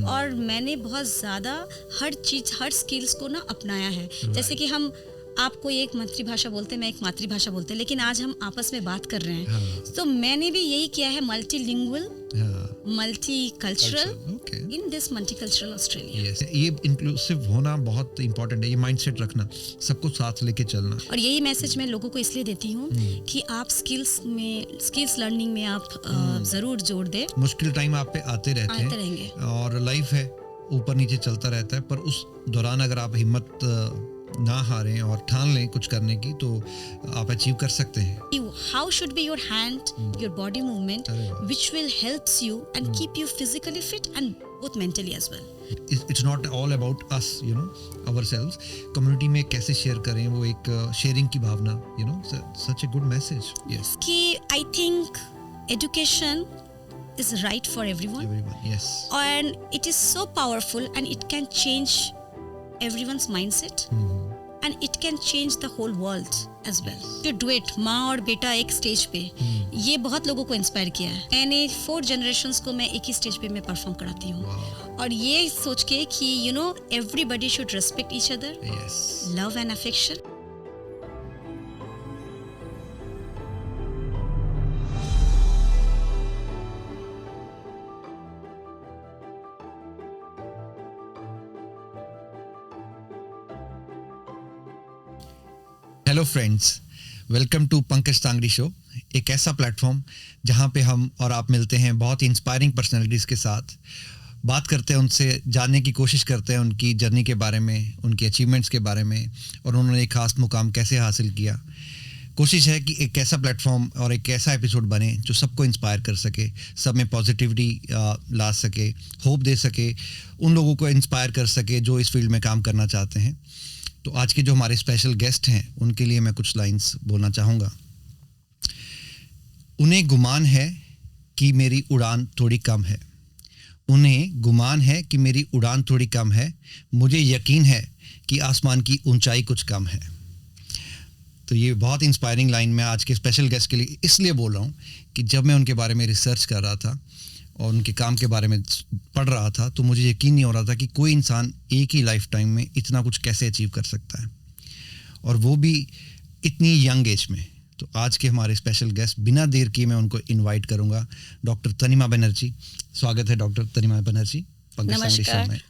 और मैंने बहुत ज़्यादा हर चीज़, हर स्किल्स को ना अपनाया है। जैसे कि हम, आप कोई एक मातृभाषा बोलते हैं, मैं एक मातृभाषा बोलते हैं, लेकिन आज हम आपस में बात कर रहे हैं। तो मैंने भी यही किया है, multilingual, multicultural in this multicultural Australia. ये इंक्लूसिव होना बहुत इंपॉर्टेंट है, ये माइंडसेट रखना, सबको साथ लेके चलना। और यही मैसेज मैं लोगों को इसलिए देती हूँ कि आप स्किल्स लर्निंग में आप जरूर जोड़ दें। मुश्किल टाइम आप पे आते रहेंगे और लाइफ है, ऊपर नीचे चलता रहता है, पर उस दौरान अगर आप हिम्मत ना हारें और ठान लें कुछ करने की, तो आप अचीव कर सकते हैं। How should be your hand, your body movement, which will helps you and keep you physically fit and both mentally as well. It's not all about us, ourselves. Community में कैसे शेयर करें, वो एक sharing की भावना, such a good message. Yes. कि I think education is right for everyone. Yes. And it is so powerful and it can change everyone's mindset. And it can change the whole world as well. जो duet माँ और बेटा एक stage पे, ये बहुत लोगों को इंस्पायर किया है। मैंने 4 जनरेशंस को मैं एक ही स्टेज पे मैं परफॉर्म कराती हूँ। और ये सोच के कि everybody should respect each other, love and affection. Hello friends, welcome to Pankaj Tangdi show, एक ऐसा प्लेटफॉर्म जहां पे हम और आप मिलते हैं बहुत ही इंस्पायरिंग पर्सनालिटीज़ के साथ, बात करते हैं उनसे, जानने की कोशिश करते हैं उनकी जर्नी के बारे में, उनकी अचीवमेंट्स के बारे में, और उन्होंने एक खास मुकाम कैसे हासिल किया। कोशिश है कि एक ऐसा प्लेटफॉर्म और एक ऐसा एपिसोड बने जो सबको इंस्पायर कर सके, सब में पॉजिटिविटी ला सके, होप दे सके, उन लोगों को इंस्पायर कर सके जो इस फील्ड में काम करना चाहते हैं। तो आज के जो हमारे स्पेशल गेस्ट हैं, उनके लिए मैं कुछ लाइंस बोलना चाहूँगा। उन्हें गुमान है कि मेरी उड़ान थोड़ी कम है, उन्हें गुमान है कि मेरी उड़ान थोड़ी कम है, मुझे यकीन है कि आसमान की ऊंचाई कुछ कम है। तो ये बहुत इंस्पायरिंग लाइन मैं आज के स्पेशल गेस्ट के लिए इसलिए बोल रहा हूँ कि जब मैं उनके बारे में रिसर्च कर रहा था और उनके काम के बारे में पढ़ रहा था, तो मुझे यकीन नहीं हो रहा था कि कोई इंसान एक ही लाइफ टाइम में इतना कुछ कैसे अचीव कर सकता है, और वो भी इतनी यंग एज में। तो आज के हमारे स्पेशल गेस्ट, बिना देर किए मैं उनको इनवाइट करूंगा, डॉक्टर तनिमा बनर्जी। स्वागत है डॉक्टर तनिमा बनर्जी। नमस्कार।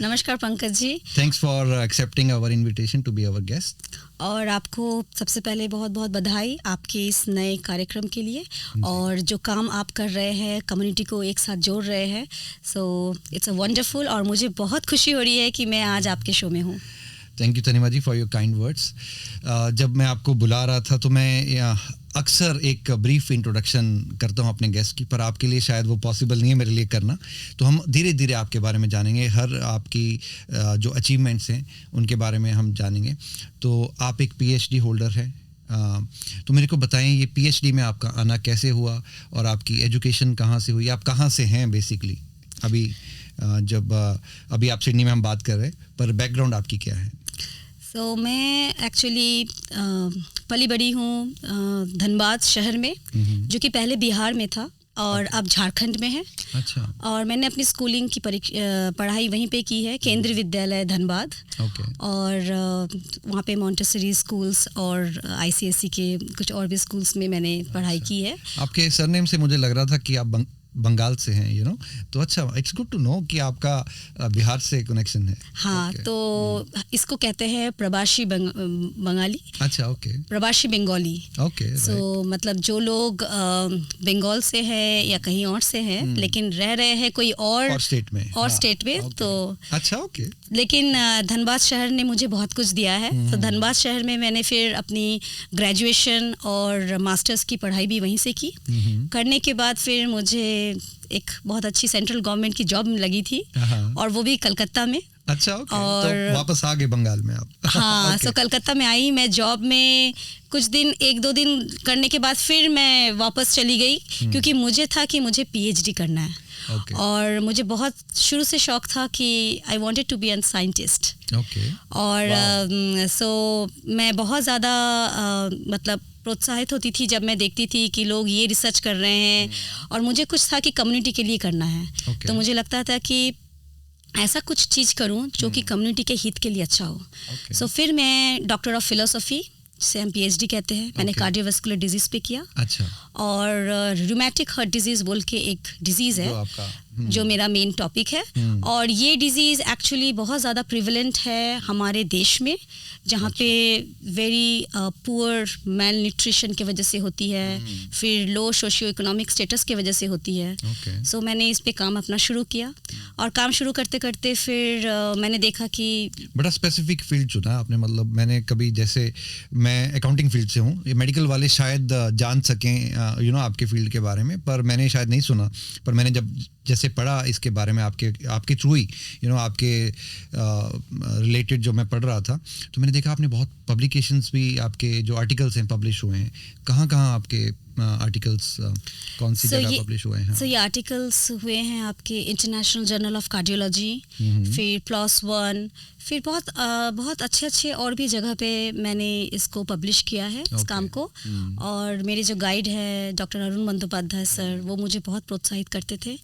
नमस्कार Pankaj ji. Thanks for accepting our invitation to be our guest. और आपको सबसे पहले बहुत बहुत बधाई आपके इस नए कार्यक्रम के लिए, और जो काम आप कर रहे हैं, कम्युनिटी को एक साथ जोड़ रहे हैं, सो इट्स अ वंडरफुल। और मुझे बहुत खुशी हो रही है कि मैं आज आपके शो में हूँ। Thank you Tanima ji for your kind words. जब मैं आपको बुला रहा था तो मैं अक्सर एक ब्रीफ इंट्रोडक्शन करता हूँ अपने गेस्ट की, पर आपके लिए शायद वो पॉसिबल नहीं है मेरे लिए करना, तो हम धीरे धीरे आपके बारे में जानेंगे, हर आपकी जो अचीवमेंट्स हैं उनके बारे में हम जानेंगे। तो आप एक PhD होल्डर हैं, तो मेरे को बताएं ये PhD में आपका आना कैसे हुआ और आपकी एजुकेशन कहाँ से हुई, आप कहाँ से हैं बेसिकली। अभी आप सिडनी में हम बात कर रहे हैं, पर बैकग्राउंड आपकी क्या है? तो मैं एक्चुअली पली बड़ी हूँ धनबाद शहर में, जो कि पहले बिहार में था और अब झारखंड में है। अच्छा। और मैंने अपनी स्कूलिंग की पढ़ाई वहीं पे की है, केंद्रीय विद्यालय धनबाद। और वहाँ पे मॉन्टेसरी स्कूल्स और ICSE के कुछ और भी स्कूल्स में मैंने पढ़ाई की है। आपके सरनेम से मुझे लग रहा था कि आप बंगाल से हैं, तो अच्छा, इट्स गुड टू नो कि आपका बिहार से कनेक्शन है। हाँ, तो इसको कहते हैं प्रवासी बंगाली। अच्छा, ओके। प्रवासी बंगाली। ओके। सो मतलब जो लोग बंगाल से हैं या कहीं और से हैं, लेकिन रह रहे हैं कोई और स्टेट में, तो अच्छा, ओके। लेकिन धनबाद शहर ने मुझे बहुत कुछ दिया है। तो धनबाद शहर में मैंने फिर अपनी ग्रेजुएशन और मास्टर्स की पढ़ाई भी वहीं से की। करने के बाद फिर मुझे एक बहुत अच्छी सेंट्रल गवर्नमेंट की जॉब लगी थी, और वो भी कलकत्ता में। अच्छा, ओके। और तो वापस आ गए बंगाल में आप? हाँ, सो कलकत्ता में आई मैं जॉब में कुछ दिन, 1-2 दिन करने के बाद फिर मैं वापस चली गई, क्योंकि मुझे था कि मुझे PhD करना है। और मुझे बहुत शुरू से शौक था कि I wanted to be an scientist. और सो मैं बहुत ज़्यादा मतलब प्रोत्साहित होती थी जब मैं देखती थी कि लोग ये रिसर्च कर रहे हैं, और मुझे कुछ था कि कम्युनिटी के लिए करना है। तो मुझे लगता था कि ऐसा कुछ चीज़ करूं जो कि कम्युनिटी के हित के लिए अच्छा हो. सो फिर मैं डॉक्टर ऑफ फिलोसफी से हम PhD कहते हैं, मैंने कार्डियोवास्कुलर डिजीज़ पे किया. अच्छा. और रूमेटिक हार्ट डिजीज़ बोल के एक डिजीज़ है जो मेरा मेन टॉपिक है. और ये डिजीज़ एक्चुअली बहुत ज़्यादा प्रिवलेंट है हमारे देश में, जहाँ पे वेरी पुअर मेल न्यूट्रिशन की वजह से होती है, फिर लो सोशियो इकोनॉमिक स्टेटस की वजह से होती है. सो मैंने इस पे काम अपना शुरू किया, और काम शुरू करते करते फिर मैंने देखा कि बड़ा स्पेसिफिक फील्ड चुना आपने. मतलब मैंने कभी, जैसे मैं अकाउंटिंग फील्ड से हूँ, मेडिकल वाले शायद जान सकें आपके फील्ड के बारे में, पर मैंने शायद नहीं सुना. पर मैंने जब जैसे पढ़ा इसके बारे में आपके थ्रू ही आपके रिलेटेड जो मैं पढ़ रहा था, तो मैंने देखा आपने बहुत पब्लिकेशंस भी, आपके जो आर्टिकल्स हैं पब्लिश हुए हैं. कहाँ आपके आर्टिकल्स कौन सी जगह पब्लिश हुए हैं? सो ये आर्टिकल्स हुए हैं आपके इंटरनेशनल जर्नल ऑफ कार्डियोलॉजी, फिर PLOS ONE, फिर बहुत अच्छे और भी जगह पे मैंने इसको पब्लिश किया है, इस काम को. और मेरे जो गाइड है डॉक्टर अरुण बंदोपाध्याय सर, वो मुझे बहुत प्रोत्साहित करते थे.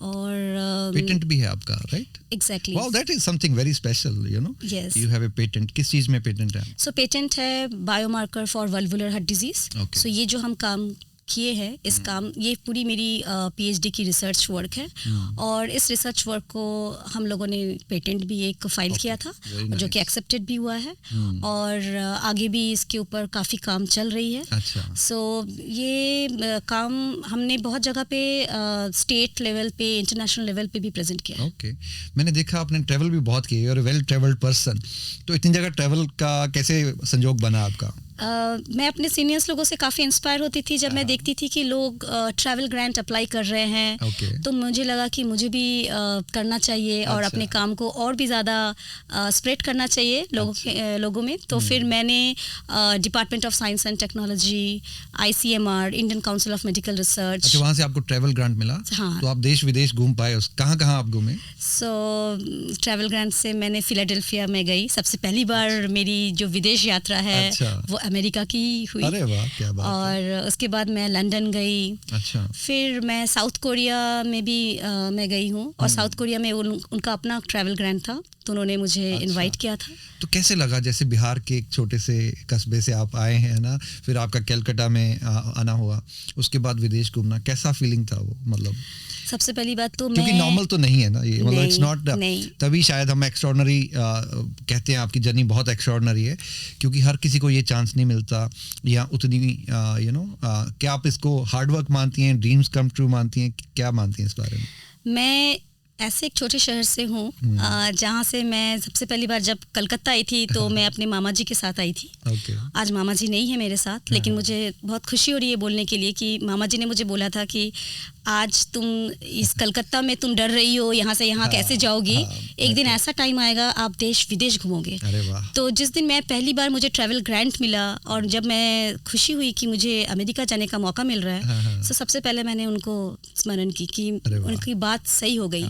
और पेटेंट भी है आपका, right? Exactly. Wow, that is something very special, Yes. You have a patent. किस चीज में पेटेंट है? सो पेटेंट है बायोमार्कर फॉर वल्वुलर हार्ट डिजीज. सो ये जो हम काम किए हैं, इस काम, ये पूरी मेरी PhD की रिसर्च वर्क है. और इस रिसर्च वर्क को हम लोगों ने पेटेंट भी एक फाइल किया था, जो कि एक्सेप्टेड भी हुआ है. और आगे भी इसके ऊपर काफ़ी काम चल रही है. अच्छा. सो ये काम हमने बहुत जगह पे स्टेट लेवल पे, इंटरनेशनल लेवल पे भी प्रेजेंट किया. ओके. मैंने देखा आपने ट्रैवल भी बहुत किया, और वेल ट्रैवल्ड पर्सन. तो इतनी जगह ट्रैवल का कैसे संजोग बना आपका? मैं अपने सीनियर्स लोगों से काफ़ी इंस्पायर होती थी जब मैं देखती थी कि लोग ट्रैवल ग्रांट अप्लाई कर रहे हैं. तो मुझे लगा कि मुझे भी करना चाहिए, और अपने काम को और भी ज़्यादा स्प्रेड करना चाहिए लोगों में. तो फिर मैंने department of science and technology, ICMR, Indian council of medical research. अच्छा, वहाँ से आपको ट्रैवल ग्रांट मिला? हाँ. तो आप देश विदेश घूम पाए. कहाँ आप घूमे? सो ट्रैवल ग्रांट से मैंने फिलाडेल्फिया में गई. सबसे पहली बार मेरी जो विदेश यात्रा है वो अमेरिका की हुई. अरे वाह, क्या बात. और उसके बाद मैं लंदन गई. अच्छा. फिर मैं साउथ कोरिया में भी मैं गई हूँ, और साउथ कोरिया में उनका अपना ट्रैवल ग्रांट था, तो उन्होंने मुझे इनवाइट किया था. तो कैसे लगा, जैसे बिहार के एक छोटे से कस्बे से आप आए हैं ना, फिर आपका कलकत्ता में आना हुआ, उसके बाद विदेश घूमना, कैसा फीलिंग था वो? मतलब सबसे पहली बात तो क्योंकि नॉर्मल तो नहीं है ना ये, मतलब इट्स नॉट, तभी शायद हम एक्स्ट्राऑर्डिनरी कहते हैं. आपकी जर्नी बहुत एक्स्ट्राऑर्डिनरी है, क्योंकि हर किसी को ये चांस नहीं मिलता, या उतनी क्या आप इसको हार्ड वर्क मानती हैं, ड्रीम्स कम ट्रू मानती हैं, क्या मानती हैं इस बारे में? मैं ऐसे एक छोटे शहर से हूँ जहाँ से मैं सबसे पहली बार जब कलकत्ता आई थी तो मैं अपने मामा जी के साथ आई थी. आज मामा जी नहीं है मेरे साथ, लेकिन मुझे बहुत खुशी हो रही है बोलने के लिए कि मामा जी ने मुझे बोला था कि आज तुम इस कलकत्ता में तुम डर रही हो, यहाँ से यहाँ कैसे जाओगी, एक दिन ऐसा टाइम आएगा आप देश विदेश घूमोगे. तो जिस दिन मैं पहली बार मुझे ट्रैवल ग्रांट मिला, और जब मैं खुशी हुई कि मुझे अमेरिका जाने का मौका मिल रहा है, तो सबसे पहले मैंने उनको स्मरण की कि उनकी बात सही हो गई.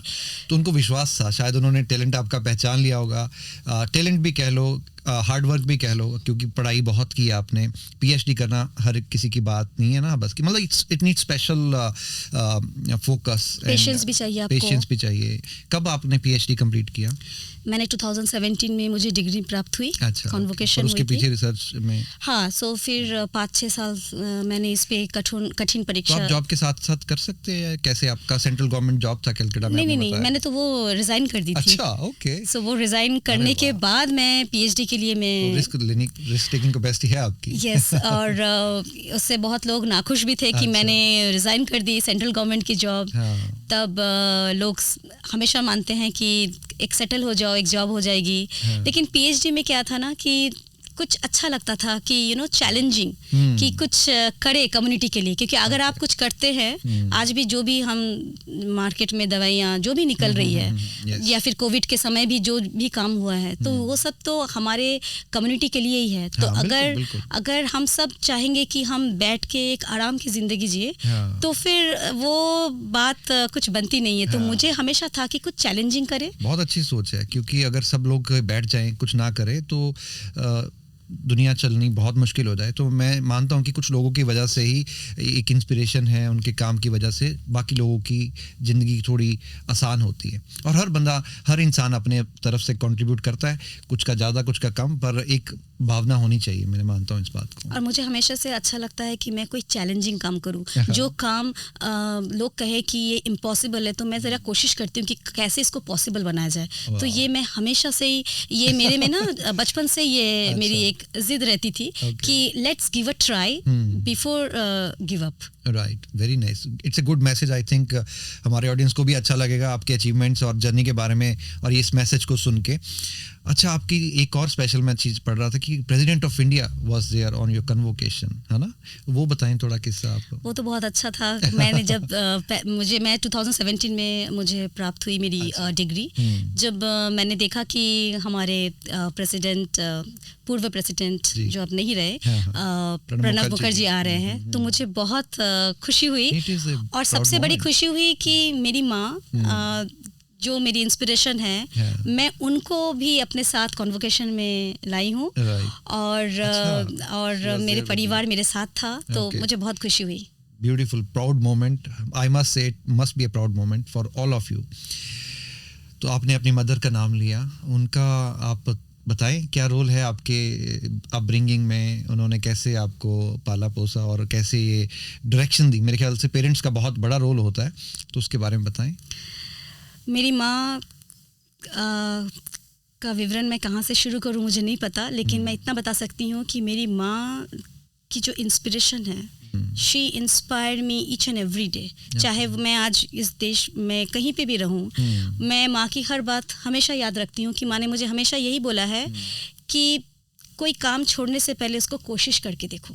तो उनको विश्वास था, शायद उन्होंने टैलेंट आपका पहचान लिया होगा. टैलेंट भी कह लो, हार्ड वर्क भी कह लो, क्योंकि पढ़ाई बहुत की आपने. PhD करना हर किसी की बात नहीं है ना बस की, मतलब it need special focus, patience भी चाहिए आपको. पेशेंस भी चाहिए. कब आपने PhD कंप्लीट किया? मैंने 2017 में मुझे डिग्री प्राप्त हुई. अच्छा. कॉन्वोकेशन उसके पीछे रिसर्च में? हाँ. सो फिर 5-6 साल मैंने इस पे कठिन परीक्षा. तो आप जॉब के साथ साथ कर सकते हैं? कैसे आपका सेंट्रल गवर्नमेंट जॉब था कलकत्ता में? नहीं, मैंने तो वो रिजाइन कर दी थी. अच्छा, ओके. सो वो रिजाइन करने के बाद मैं PhD के लिए मैं रिस्क टेकिंग कैपेसिटी है आपकी. यस. और उससे बहुत लोग नाखुश भी थे कि मैंने रिजाइन कर दी सेंट्रल गवर्नमेंट की जॉब. तब लोग हमेशा मानते हैं कि एक सेटल हो जाओ, एक जॉब हो जाएगी. लेकिन PhD में क्या था ना कि कुछ अच्छा लगता था कि चैलेंजिंग, कि कुछ करे कम्युनिटी के लिए. क्योंकि अगर आप कुछ करते हैं, आज भी जो भी हम मार्केट में दवाइयाँ जो भी निकल रही है, या फिर कोविड के समय भी जो भी काम हुआ है, तो वो सब तो हमारे कम्युनिटी के लिए ही है. तो अगर हम सब चाहेंगे कि हम बैठ के एक आराम की जिंदगी जिए, तो फिर वो बात कुछ बनती नहीं है. तो मुझे हमेशा था कि कुछ चैलेंजिंग करे. बहुत अच्छी सोच है, क्योंकि अगर सब लोग बैठ जाएं, कुछ ना करें, तो दुनिया चलनी बहुत मुश्किल हो जाए, तो मैं मानता हूँ कि कुछ लोगों की वजह से ही एक इंस्पिरेशन है, उनके काम की वजह से बाकी लोगों की ज़िंदगी थोड़ी आसान होती है। और हर इंसान अपने तरफ से कंट्रीब्यूट करता है, कुछ का ज़्यादा कुछ का कम, पर एक भावना होनी चाहिए, मैं मानता हूँ इस बात को। और मुझे हमेशा से अच्छा लगता है कि मैं कोई चैलेंजिंग काम करूँ। जो काम लोग कहे कि ये इम्पॉसिबल है, तो मैं ज़रा कोशिश करती हूँ कि कैसे इसको पॉसिबल बनाया जाए। तो ये मैं हमेशा से ही, ये मेरे में ना बचपन से ये मेरी एक जिद रहती थी कि let's give a try before give up. Right, very nice, it's a good message. I think हमारे ऑडियंस को भी अच्छा लगेगा आपके अचीवमेंट्स और जर्नी के बारे में और इस मैसेज को सुन के। अच्छा, आपकी एक और स्पेशल मैं चीज़ पढ़ रहा था कि president of India was there on your convocation, है ना? वो बताएं थोड़ा किस्सा आपको। वो तो बहुत अच्छा था। मैंने जब मैं 2017 में मुझे प्राप्त हुई मेरी डिग्री। जब मैंने देखा कि हमारे प्रेसिडेंट, पूर्व प्रेसिडेंट जो अब नहीं रहे, प्रणब मुखर्जी आ रहे हैं, तो मुझे बहुत खुशी हुई। और सबसे बड़ी खुशी हुई कि मेरी माँ, जो मेरी इंस्पिरेशन है, मैं उनको भी अपने साथ कॉन्वोकेशन में लाई हूँ। और मेरे परिवार मेरे साथ था, तो मुझे बहुत खुशी हुई। Beautiful, proud moment, I must say it must be a proud moment for all of you. तो आपने अपनी मदर का नाम लिया, उनका आप बताएं क्या रोल है आपके अपब्रिंगिंग में, उन्होंने कैसे आपको पाला पोसा और कैसे ये डायरेक्शन दी? मेरे ख्याल से पेरेंट्स का बहुत बड़ा रोल होता है, तो उसके बारे में बताएं। मेरी माँ का विवरण मैं कहाँ से शुरू करूँ मुझे नहीं पता, लेकिन मैं इतना बता सकती हूँ कि मेरी माँ की जो इंस्पिरेशन है, she inspired me each and every day. चाहे मैं आज इस देश में कहीं पे भी रहूँ, मैं माँ की हर बात हमेशा याद रखती हूँ कि माँ ने मुझे हमेशा यही बोला है कि कोई काम छोड़ने से पहले उसको कोशिश करके देखो।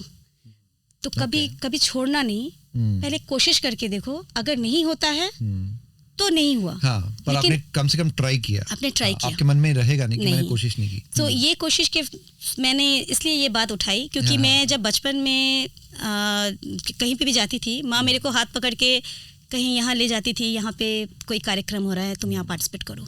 तो कभी छोड़ना नहीं, पहले कोशिश करके देखो, अगर नहीं होता है तो नहीं हुआ, हाँ, पर आपने कम से कम ट्राई किया। आपके मन में रहेगा नहीं कि मैंने कोशिश नहीं की। तो ये कोशिश के मैंने इसलिए ये बात उठाई क्योंकि मैं जब बचपन में कहीं पे भी जाती थी, माँ मेरे को हाथ पकड़ के कहीं यहाँ ले जाती थी, यहाँ पे कोई कार्यक्रम हो रहा है, तुम यहाँ पार्टिसिपेट करो।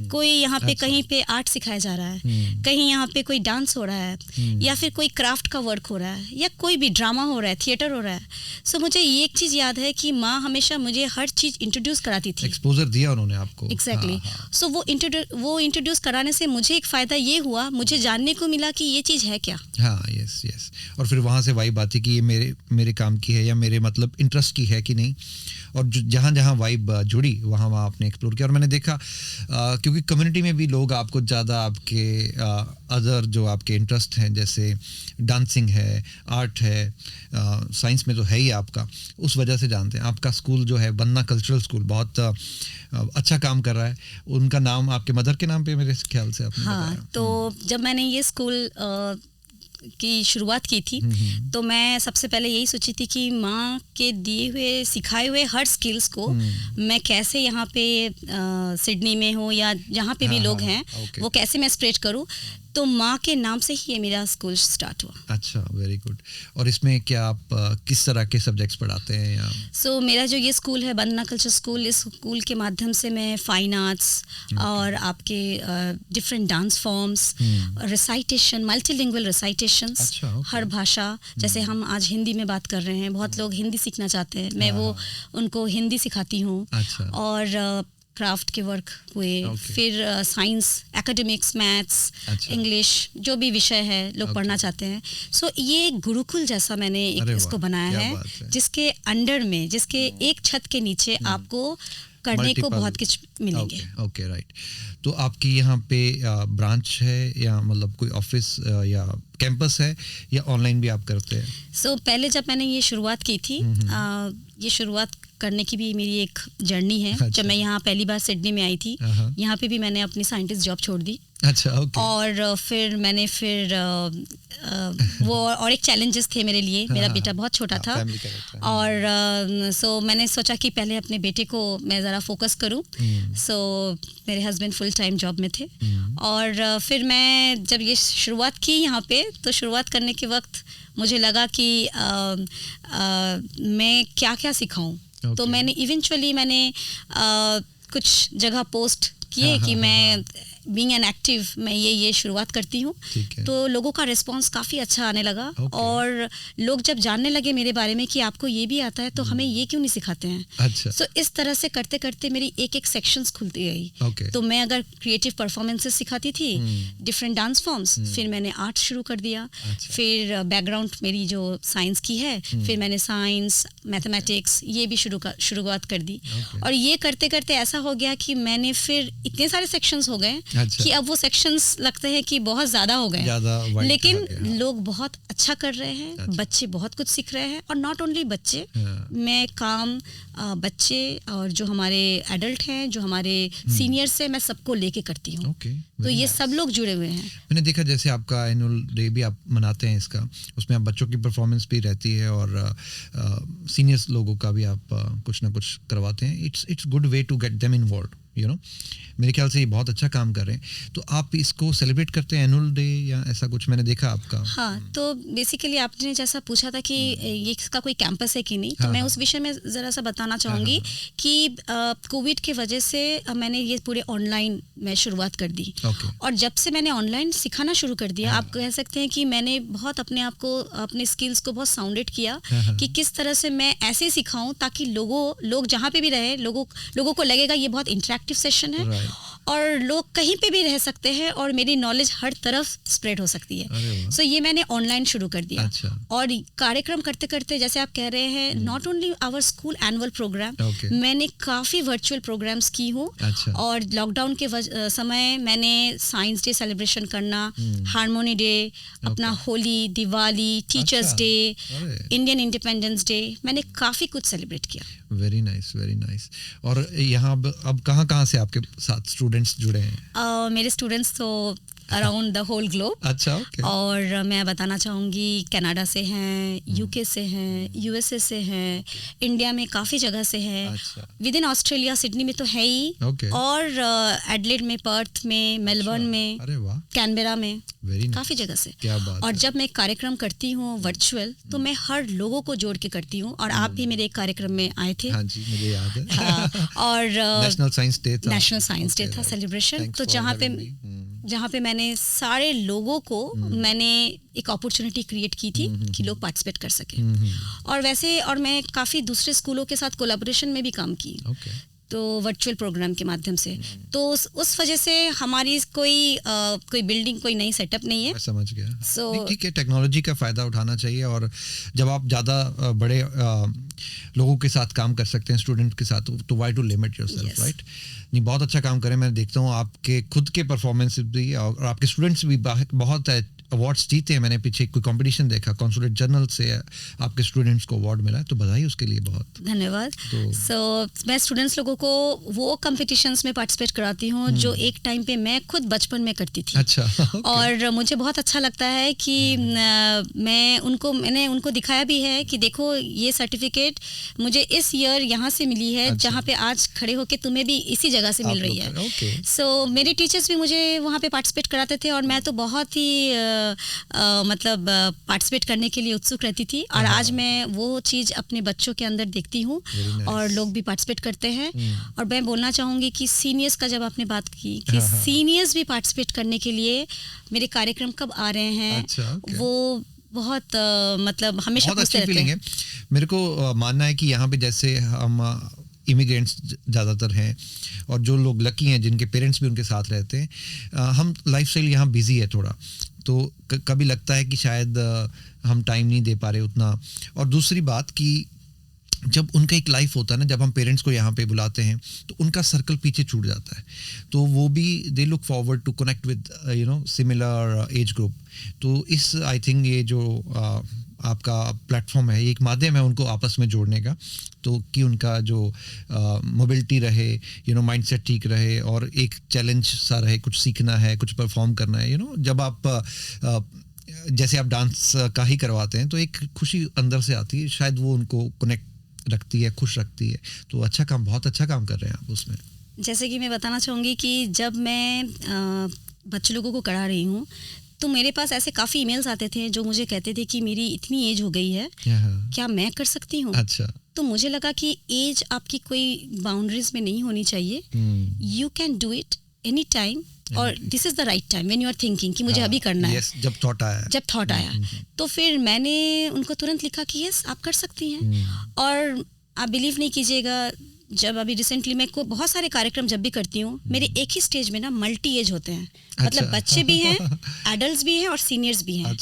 कोई यहाँ पे कहीं पे आर्ट सिखाया जा रहा है, कहीं यहाँ पे कोई डांस हो रहा है, या फिर कोई क्राफ्ट का वर्क हो रहा है, या कोई भी ड्रामा हो रहा है, थिएटर हो रहा है। सो मुझे ये एक चीज़ याद है कि माँ हमेशा मुझे हर चीज़ इंट्रोड्यूस कराती थी। एक्सपोजर दिया उन्होंने आपको। एग्जैक्टली। सो वो इंट्रोड्यूस कराने से मुझे एक फ़ायदा ये हुआ, मुझे जानने को मिला कि ये चीज़ है क्या। हाँ, यस। और फिर वहाँ से वाइब आती कि ये मेरे काम की है या मेरे मतलब इंटरेस्ट की है कि नहीं। और जहाँ जहाँ वाइब जुड़ी वहाँ आपने एक्सप्लोर किया। और मैंने देखा क्योंकि कम्युनिटी में भी लोग आपको ज़्यादा आपके अदर जो आपके इंटरेस्ट हैं, जैसे डांसिंग है, आर्ट है, साइंस में तो है ही आपका, उस वजह से जानते हैं। आपका स्कूल जो है बन्ना कल्चरल स्कूल बहुत अच्छा काम कर रहा है। उनका नाम आपके मदर के नाम पे मेरे ख्याल से आपने बताया। तो जब मैंने ये स्कूल की शुरुआत की थी, तो मैं सबसे पहले यही सोची थी कि माँ के दिए हुए सिखाए हुए हर स्किल्स को मैं कैसे यहाँ पे सिडनी में हो या जहाँ पे भी लोग हैं, वो कैसे मैं स्प्रेड करूँ। तो माँ के नाम से ही ये मेरा स्कूल स्टार्ट हुआ। अच्छा, वेरी गुड। और इसमें क्या आप किस तरह के सब्जेक्ट्स पढ़ाते हैं या? सो मेरा जो ये स्कूल है बन्ना कल्चर स्कूल, इस स्कूल के माध्यम से मैं फाइन आर्ट्स और आपके different dance forms, recitation, multilingual recitations, हर भाषा, जैसे हम आज हिंदी में बात कर रहे हैं, बहुत लोग हिंदी सीखना चाहते हैं, मैं वो उनको हिंदी सिखाती हूँ। और क्राफ्ट के वर्क हुए, फिर साइंस, एकेडमिक्स, मैथ्स, इंग्लिश, जो भी विषय है लोग पढ़ना चाहते हैं। सो ये गुरुकुल जैसा मैंने इसको बनाया है, जिसके अंडर में, जिसके एक छत के नीचे आपको करने को बहुत कुछ मिलेंगे। Okay, right. तो आपकी यहाँ पे ब्रांच है या मतलब कोई ऑफिस या कैंपस है या ऑनलाइन भी आप करते हैं? सो पहले जब मैंने ये शुरुआत की थी, ये शुरुआत करने की भी मेरी एक जर्नी है। अच्छा। जब मैं यहाँ पहली बार सिडनी में आई थी, यहाँ पे भी मैंने अपनी साइंटिस्ट जॉब छोड़ दी। अच्छा, ओके। और फिर मैंने वो और एक चैलेंजेस थे मेरे लिए। मेरा बेटा बहुत छोटा था, और सो मैंने सोचा कि पहले अपने बेटे को मैं ज़रा फोकस करूं। सो मेरे हस्बैंड फुल टाइम जॉब में थे, और फिर मैं जब ये शुरुआत की यहाँ पे, तो शुरुआत करने के वक्त मुझे लगा कि मैं क्या क्या सिखाऊं। तो मैंने इवेंचुअली कुछ जगह पोस्ट किए कि मैं बीइंग एन एक्टिव मैं ये शुरुआत करती हूँ। ठीक है। तो लोगों का रिस्पांस काफ़ी अच्छा आने लगा। Okay. और लोग जब जानने लगे मेरे बारे में कि आपको ये भी आता है तो हमें ये क्यों नहीं सिखाते हैं। अच्छा। सो इस तरह से करते करते मेरी एक एक सेक्शंस खुलती गई। Okay. तो मैं अगर क्रिएटिव परफॉर्मेंसेस सिखाती थी, डिफरेंट डांस फॉर्म्स, फिर मैंने आर्ट शुरू कर दिया। अच्छा। फिर बैकग्राउंड मेरी जो साइंस की है, फिर मैंने साइंस, मैथमेटिक्स ये भी शुरुआत कर दी। Okay. और ये करते करते ऐसा हो गया कि मैंने फिर इतने सारे सेक्शंस हो गए अच्छा। कि अब वो सेक्शंस लगते हैं कि बहुत ज़्यादा हो गए, ज़्यादा wide लेकिन हो गया। लोग बहुत अच्छा कर रहे हैं। अच्छा। बच्चे बहुत कुछ सीख रहे हैं। और नॉट ओनली बच्चे, हाँ। मैं काम बच्चे और जो हमारे एडल्ट हैं, जो हमारे सीनियर्स हैं, मैं सबको लेके करती हूँ। Okay. तो Very ये nice. सब लोग जुड़े हुए हैं। मैंने देखा जैसे आपका एनुअल डे भी आप मनाते हैं इसका, उसमें आप बच्चों की परफॉर्मेंस भी रहती है और सीनियर्स लोगों का भी आप कुछ ना कुछ करवाते हैं। It's good way to get them involve, you know. मेरे ख्याल से ये बहुत अच्छा काम कर रहे हैं। तो आप इसको सेलिब्रेट करते हैं एनुअल डे या ऐसा कुछ? मैंने देखा आपका। हाँ, तो बेसिकली आपने जैसा पूछा था कि ये इसका कोई कैंपस है कि नहीं, तो हाँ, मैं हाँ। उस विषय में ज़रा सा बताना चाहूँगी कि कोविड के वजह से मैंने ये पूरे ऑनलाइन में शुरुआत कर दी। Okay. और जब से मैंने ऑनलाइन सिखाना शुरू कर दिया, आप कह सकते हैं कि मैंने बहुत अपने आप को, अपने स्किल्स को बहुत साउंडेड किया कि किस तरह से मैं ऐसे सिखाऊं ताकि लोग जहाँ पे भी रहे, लोगों को लगेगा ये बहुत इंटरेक्टिव सेशन है। Right. और लोग कहीं पे भी रह सकते हैं और मेरी नॉलेज हर तरफ स्प्रेड हो सकती अरे है। वाह। सो ये मैंने ऑनलाइन शुरू कर दिया। अच्छा। और कार्यक्रम करते करते जैसे आप कह रहे हैं, not only our school annual program, Okay. मैंने काफ़ी वर्चुअल प्रोग्राम्स की हूँ। अच्छा। और लॉकडाउन के समय मैंने साइंस डे सेलिब्रेशन करना, हारमोनी डे, अपना होली, दिवाली, टीचर्स अच्छा। डे, अरे। इंडियन इंडिपेंडेंस डे, मैंने काफ़ी कुछ सेलिब्रेट किया। Very nice, very nice. और यहाँ अब कहाँ से आपके साथ स्टूडेंट्स जुड़े हैं? मेरे स्टूडेंट्स तो अराउंड द होल ग्लोब। अच्छा, ओके। और मैं बताना चाहूँगी कनाडा से हैं, यूके से हैं, यूएसए से हैं, इंडिया में काफ़ी जगह से हैं, अच्छा। विद इन ऑस्ट्रेलिया, सिडनी में तो है ही, Okay. और एडलेड में, पर्थ में, मेलबर्न में, अरे वाह, कैनबेरा में, वेरी नाइस। काफ़ी जगह से। क्या बात और है। जब मैं कार्यक्रम करती हूँ वर्चुअल, तो मैं हर लोगों को जोड़ के करती हूँ। और आप भी मेरे एक कार्यक्रम में आए थे। हाँ जी, मुझे याद है। हाँ, और नेशनल साइंस डे था। नेशनल साइंस डे Okay, था right. सेलिब्रेशन। Thanks तो for जहाँ having पे me. मैंने सारे लोगों को मैंने एक अपॉर्चुनिटी क्रिएट की थी कि लोग पार्टिसिपेट कर सके। और वैसे और मैं काफ़ी दूसरे स्कूलों के साथ कोलैबोरेशन में भी काम की, Okay. तो वर्चुअल प्रोग्राम के माध्यम से। तो उस वजह से हमारी कोई बिल्डिंग, कोई नई सेटअप नहीं है। मैं समझ गया। So- नहीं, ठीक है, टेक्नोलॉजी का फ़ायदा उठाना चाहिए। और जब आप ज़्यादा बड़े लोगों के साथ काम कर सकते हैं, स्टूडेंट के साथ, तो why to limit yourself, Yes. Right? नहीं, बहुत अच्छा काम करें। मैं देखता हूँ आपके खुद के परफॉर्मेंस भी और आपके स्टूडेंट्स भी बहुत अवार्ड्स जीते हैं। मैंने पीछे कोई कंपटीशन देखा, कॉन्सुलेट जनरल से आपके स्टूडेंट्स को अवार्ड मिला है, तो बधाई उसके लिए बहुत। धन्यवाद। तो- सो मैं स्टूडेंट्स लोगों को वो कॉम्पिटिशन्स में पार्टिसिपेट कराती हूँ जो एक टाइम पे मैं खुद बचपन में करती थी। अच्छा। okay. और मुझे बहुत अच्छा लगता है कि मैंने उनको दिखाया भी है कि देखो ये सर्टिफिकेट मुझे इस ईयर यहाँ से मिली है, अच्छा। जहाँ पे आज खड़े होके तुम्हें भी इसी जगह से आप मिल रही लोग है। करें, okay. सो मेरे टीचर्स भी मुझे वहाँ पे पार्टिसिपेट कराते थे और मैं तो बहुत ही मतलब पार्टिसिपेट करने के लिए उत्सुक रहती थी। और आज मैं वो चीज़ अपने बच्चों के अंदर देखती हूँ Very nice. और लोग भी पार्टिसिपेट करते हैं। और मैं बोलना चाहूँगी कि सीनियर्स का जब आपने बात की कि सीनियर्स भी पार्टिसिपेट करने के लिए मेरे कार्यक्रम कब आ रहे हैं, अच्छा, okay. वो बहुत मतलब हमेशा बहुत पूछते अच्छी रहते फीलिंग हैं। है। मेरे को मानना है कि यहाँ पे जैसे हम इमिग्रेंट्स ज़्यादातर हैं और जो लोग लकी हैं जिनके पेरेंट्स भी उनके साथ रहते हैं, हम लाइफस्टाइल यहाँ बिजी है थोड़ा, तो कभी लगता है कि शायद हम टाइम नहीं दे पा रहे उतना। और दूसरी बात कि जब उनका एक लाइफ होता है ना, जब हम पेरेंट्स को यहाँ पे बुलाते हैं तो उनका सर्कल पीछे छूट जाता है, तो वो भी they look forward to connect with similar age group. तो इस आई थिंक ये जो आपका प्लेटफॉर्म है, ये एक माध्यम है उनको आपस में जोड़ने का, तो कि उनका जो मोबिलिटी रहे, माइंडसेट ठीक रहे और एक चैलेंज सा रहे, कुछ सीखना है, कुछ परफॉर्म करना है। जब आप जैसे आप डांस का ही करवाते हैं तो एक खुशी अंदर से आती है, शायद वो उनको कनेक्ट रखती है, खुश रखती है। तो अच्छा काम, बहुत अच्छा काम कर रहे हैं आप उसमें। जैसे कि मैं बताना चाहूँगी कि जब मैं बच्चे लोगों को करा रही हूँ तो मेरे पास ऐसे काफ़ी ईमेल्स आते थे जो मुझे कहते थे कि मेरी इतनी एज हो गई है, क्या मैं कर सकती हूँ? अच्छा। तो मुझे लगा कि एज आपकी कोई बाउंड्रीज में नहीं होनी चाहिए। You can do it any time और this is the right time when you are thinking कि मुझे अभी करना है, जब थॉट आया तो फिर मैंने उनको तुरंत लिखा कि यस आप कर सकती हैं। और आप बिलीव नहीं कीजिएगा, जब अभी रिसेंटली मैं को बहुत सारे कार्यक्रम जब भी करती हूँ, मेरे एक ही स्टेज में ना मल्टी एज होते हैं, मतलब बच्चे भी हैं, एडल्ट्स भी हैं और सीनियर्स भी हैं।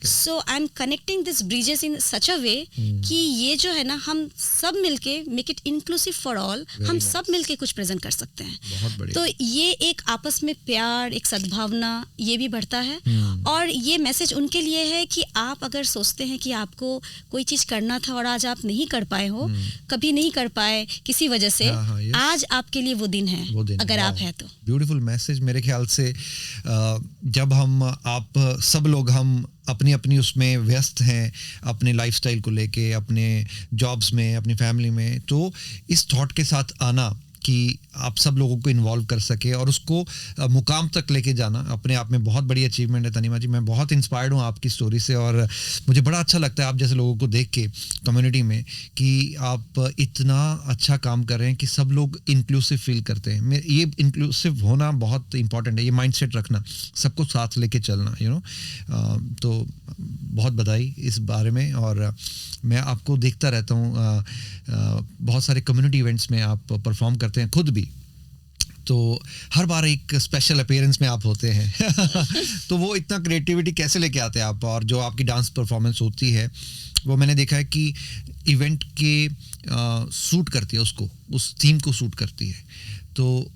So I am connecting this bridges in such a way कि ये जो है ना, हम सब मिलके make it inclusive for all, हम सब मिलके कुछ प्रेजेंट कर सकते हैं। तो ये एक आपस में प्यार, एक सद्भावना, ये भी बढ़ता है। और ये मैसेज उनके लिए है कि आप अगर सोचते हैं कि आपको कोई चीज़ करना था और आज आप नहीं कर पाए हो, कभी नहीं कर पाए किसी वजह से, आज आपके लिए वो दिन है अगर आप हैं तो। Beautiful message. मेरे ख्याल से जब आप सब लोग हम अपनी अपनी उसमें व्यस्त हैं, अपने लाइफस्टाइल को लेके, अपने जॉब्स में, अपनी फैमिली में, तो इस थॉट के साथ आना कि आप सब लोगों को इन्वॉल्व कर सके और उसको मुकाम तक लेके जाना, अपने आप में बहुत बड़ी अचीवमेंट है। तनीमा जी, मैं बहुत इंस्पायर्ड हूँ आपकी स्टोरी से और मुझे बड़ा अच्छा लगता है आप जैसे लोगों को देख के कम्युनिटी में कि आप इतना अच्छा काम कर रहे हैं कि सब लोग इंक्लूसिव फील करते हैं। ये इंक्लूसिव होना बहुत इंपॉर्टेंट है, ये माइंडसेट रखना, सबको साथ लेके चलना, तो बहुत बधाई इस बारे में। और मैं आपको देखता रहता हूँ, बहुत सारे कम्युनिटी इवेंट्स में आप परफॉर्म करते हैं खुद भी, तो हर बार एक स्पेशल अपीयरेंस में आप होते हैं तो वो इतना क्रिएटिविटी कैसे लेके आते हैं आप? और जो आपकी डांस परफॉर्मेंस होती है वो मैंने देखा है कि इवेंट के सूट करती है, उसको, उस थीम को सूट करती है। तो